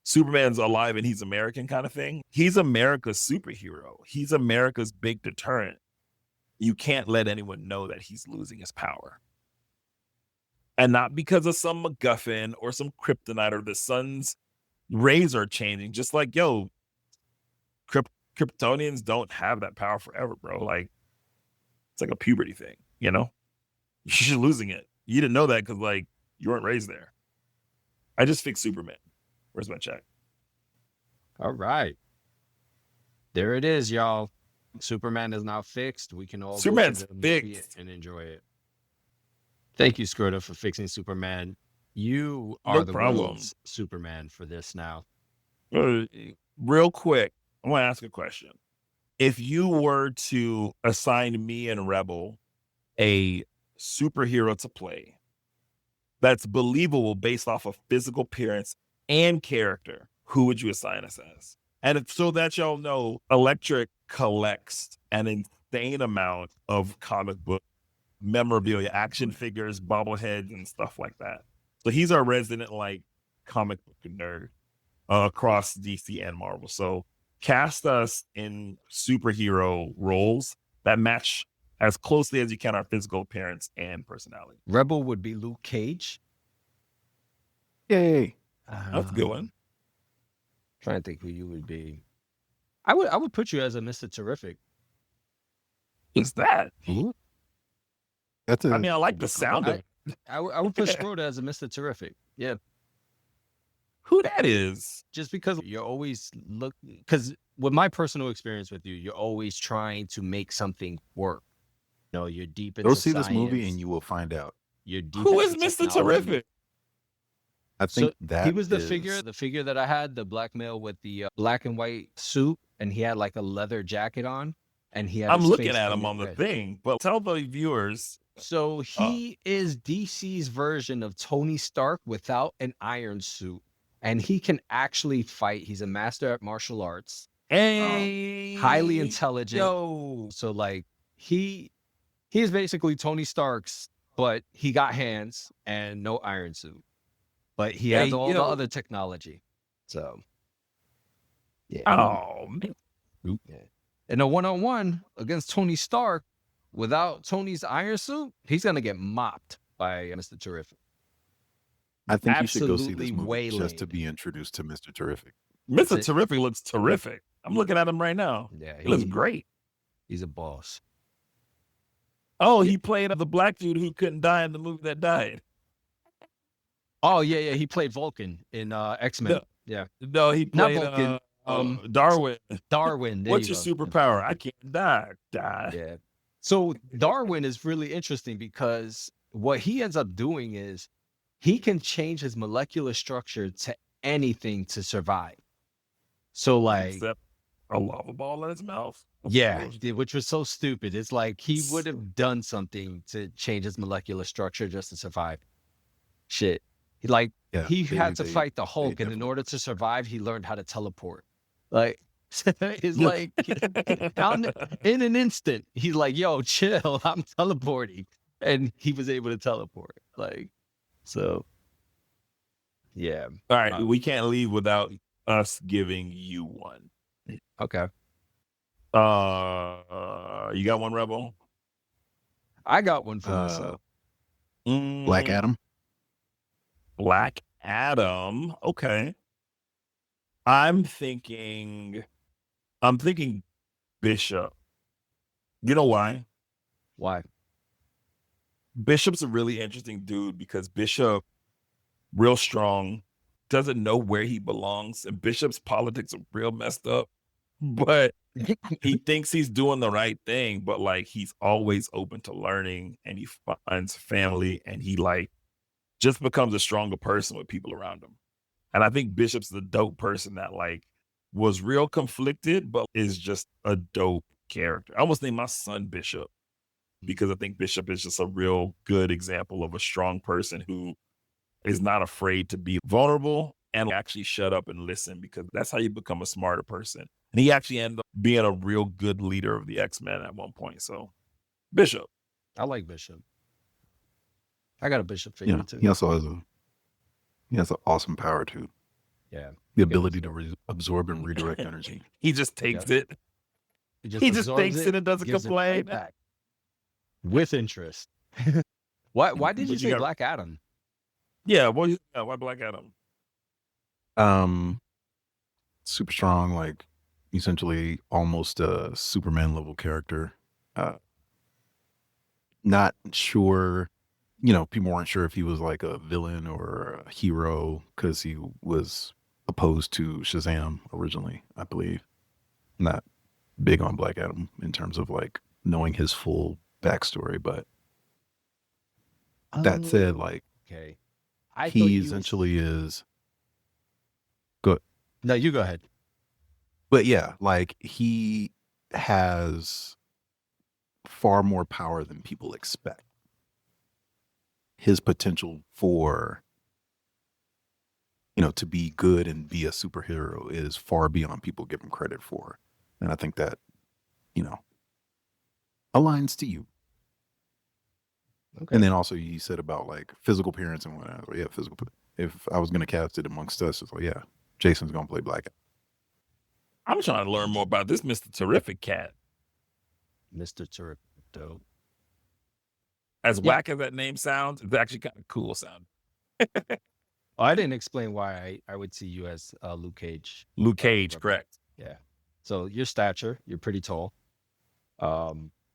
Superman's alive and he's American kind of thing. He's America's superhero. He's America's big deterrent. You can't let anyone know that he's losing his power. And not because of some MacGuffin or some kryptonite or the sun's rays are changing. Just like, yo, Kryptonians don't have that power forever, bro. Like, it's like a puberty thing, you know? You're losing it. You didn't know that because, like, you weren't raised there. I just fixed Superman. Where's my check? All right. There it is, y'all. Superman is now fixed. We can all Superman's go to the movie fixed and enjoy it. Thank you, Scrota, for fixing Superman. You are No the problem. world's Superman for this now. Real quick, I want to ask a question. If you were to assign me and Rebel a superhero to play that's believable based off of physical appearance and character, who would you assign us as? And so that y'all know, Electrik collects an insane amount of comic book memorabilia, action figures, bobbleheads, and stuff like that. So he's our resident like comic book nerd across DC and Marvel. So cast us in superhero roles that match as closely as you can our physical appearance and personality. Rebel would be Luke Cage. Yay. That's a good one. Trying to think who you would be. I would put you as a Mr. Terrific. Who's that? That's I mean, I like the sound of it. I would put Scrota as a Mr. Terrific. Yeah. Who that is? Just because you're always because with my personal experience with you, you're always trying to make something work. You know, you're deep into Go see this movie science. and you will find out. You're deep Who is into Mr. technology. Terrific? I think So that he was the is- figure that I had, the black male with the black and white suit, and he had like a leather jacket on, and he had. I'm his looking face at him painted on the red. thing, but tell the viewers. So he is DC's version of Tony Stark without an iron suit, and he can actually fight. He's a master at martial arts, Hey, highly intelligent. Yo, So like he is basically Tony Stark's, but he got hands and no iron suit, but he has Hey, all the yo. other technology. So yeah. oh man, Yeah. In a one-on-one against Tony Stark, without Tony's iron suit, he's gonna get mopped by Mr. Terrific. I think you should go see absolutely this movie just to waylaid. be introduced to Mr. Terrific. Mr. it. Terrific looks terrific. I'm looking at him right now. Yeah, He looks great. He's a boss. Oh, he played the black dude who couldn't die in the movie that died. Oh yeah, he played Vulcan in X-Men. No. Yeah, No, he Not played Vulcan, Darwin. Darwin. There What's you your go. superpower? I can't die. Die. Yeah. So Darwin is really interesting because what he ends up doing is he can change his molecular structure to anything to survive. So like, Except a lava ball in his mouth. Of yeah, course. which was so stupid. It's like he would have done something to change his molecular structure just to survive. Shit. Yeah, He they- had to they- fight the they Hulk, and in definitely- order to survive, he learned how to teleport. Like, it's like in an instant, he's like, "Yo, chill, I'm teleporting," and he was able to teleport. Like, so, yeah. All right, we can't leave without us giving you one. Okay, You got one, Rebel? I got one for myself. Black Mm, Adam. Black Adam. Okay. I'm thinking Bishop. You know why? Why? Bishop's a really interesting dude because Bishop, real strong, doesn't know where he belongs. And Bishop's politics are real messed up, but he thinks he's doing the right thing. But like, he's always open to learning, and he finds family, and he like just becomes a stronger person with people around him. And I think Bishop's the dope person that like was real conflicted, but is just a dope character. I almost named my son Bishop because I think Bishop is just a real good example of a strong person who is not afraid to be vulnerable and actually shut up and listen, because that's how you become a smarter person. And he actually ended up being a real good leader of the X-Men at one point. So Bishop. I like Bishop. I got a Bishop You figure know, too. he also has an awesome power too. Yeah. The ability to absorb and redirect energy. He just takes it. He just absorbs takes it and doesn't gives it complain. right back. With interest. Why did you But you say got- Black Adam? Yeah, why Black Adam? Super strong, like essentially almost a Superman level character. Not sure, people weren't sure if he was like a villain or a hero because he was opposed to Shazam originally, I believe. Not big on Black Adam in terms of like knowing his full backstory, but that said, like Okay. I thought he you was- essentially is good. No, you go ahead. But yeah, like he has far more power than people expect. His potential for, to be good and be a superhero is far beyond people give him credit for. And I think that, aligns to you. Okay. And then also you said about like physical appearance and whatnot. Yeah, physical. If I was going to cast it amongst us, it's like, yeah, Jason's going to play Black. I'm trying to learn more about this Mr. Terrific cat. Mr. Terrific, dope. As whack as that name sounds, it's actually kind of cool sound. Oh, I didn't explain why I would see you as Luke Cage. Luke Cage, correct. Yeah. So your stature, you're pretty tall.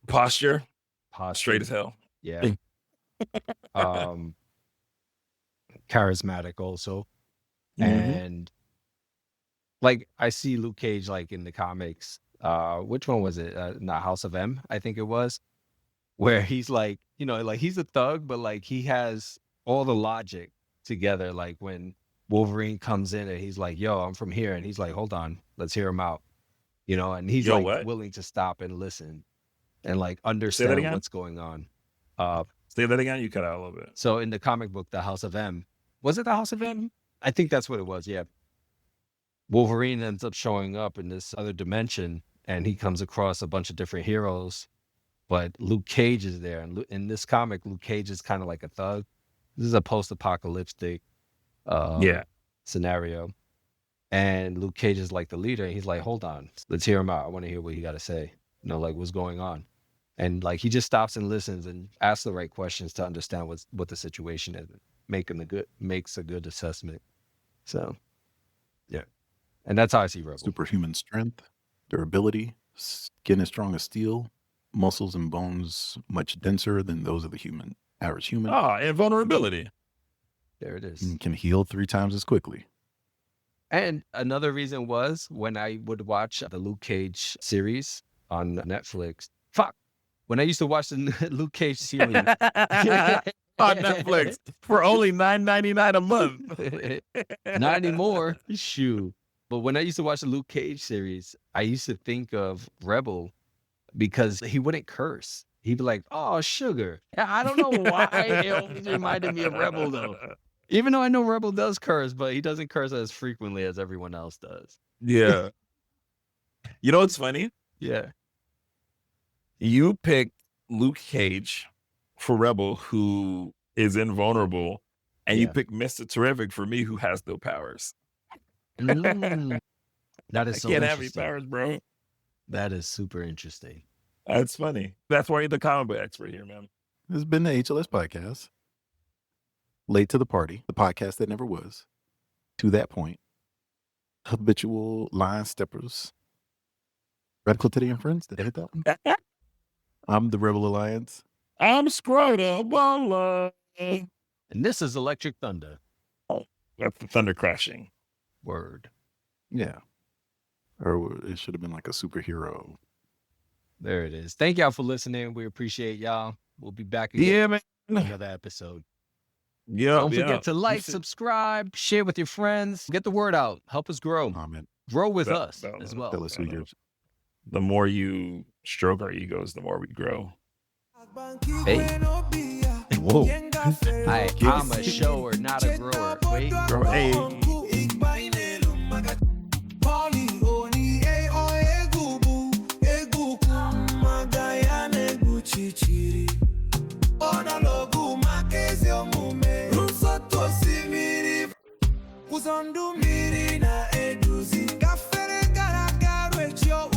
Posture, Posture, straight as hell. Yeah. Charismatic also. And like I see Luke Cage like in the comics. Which one was it? Not House of M, I think it was. Where he's like, like he's a thug, but like he has all the logic together. Like when Wolverine comes in and he's like, yo, I'm from here. And he's like, hold on, let's hear him out. And he's Yo, like what? willing to stop and listen and like Say that understand again? what's going on. Say that again. You cut out a little bit. So in the comic book, The House of M, was it The House of M? I think that's what it was. Yeah. Wolverine ends up showing up in this other dimension and he comes across a bunch of different heroes, but Luke Cage is there. And in this comic, Luke Cage is kind of like a thug. This is a post-apocalyptic scenario. And Luke Cage is like the leader. And he's like, hold on, let's hear him out. I want to hear what he got to say. Like what's going on. And like he just stops and listens and asks the right questions to understand what the situation is, makes a good assessment. So, yeah, and that's how I see Rebel. Superhuman strength, durability, skin as strong as steel, muscles and bones much denser than those of the average human. And vulnerability. There it is. And can heal 3 times as quickly. And another reason was when I would watch the Luke Cage series on Netflix. When I used to watch the Luke Cage series On Netflix for only $9.99 a month. Not anymore. Shoot. But when I used to watch the Luke Cage series, I used to think of Rebel because he wouldn't curse. He'd be like, oh, sugar. I don't know why it always reminded me of Rebel, though. Even though I know Rebel does curse, but he doesn't curse as frequently as everyone else does. Yeah. You know what's funny? Yeah. You picked Luke Cage for Rebel, who is invulnerable, and you Yeah. picked Mr. Terrific for me, who has no powers. That is I so can't have any interesting. powers, bro. That is super interesting. That's funny. That's why you're the comic book expert here, man. This has been the HLS podcast. Late to the party, the podcast that never was. To that point, habitual line steppers. Radical Titty and Friends. Did I hit that one? I'm the Rebel Alliance. I'm Scrota. And this is Electric Thunder. That's the thunder crashing. Word. Yeah. Or it should have been like a superhero. There it is. Thank y'all for listening. We appreciate y'all. We'll be back again. Yeah, man. Another episode. Yeah. Don't forget to like, subscribe, share with your friends. Get the word out. Help us grow. Comment. Grow with us as well. Tell us who you're. The more you stroke our egos, the more we grow. Hey. Whoa. I'm a shower, not a grower. Wait. Grow. Hey. Uzondu miri na eduzi kafere gara garwe chio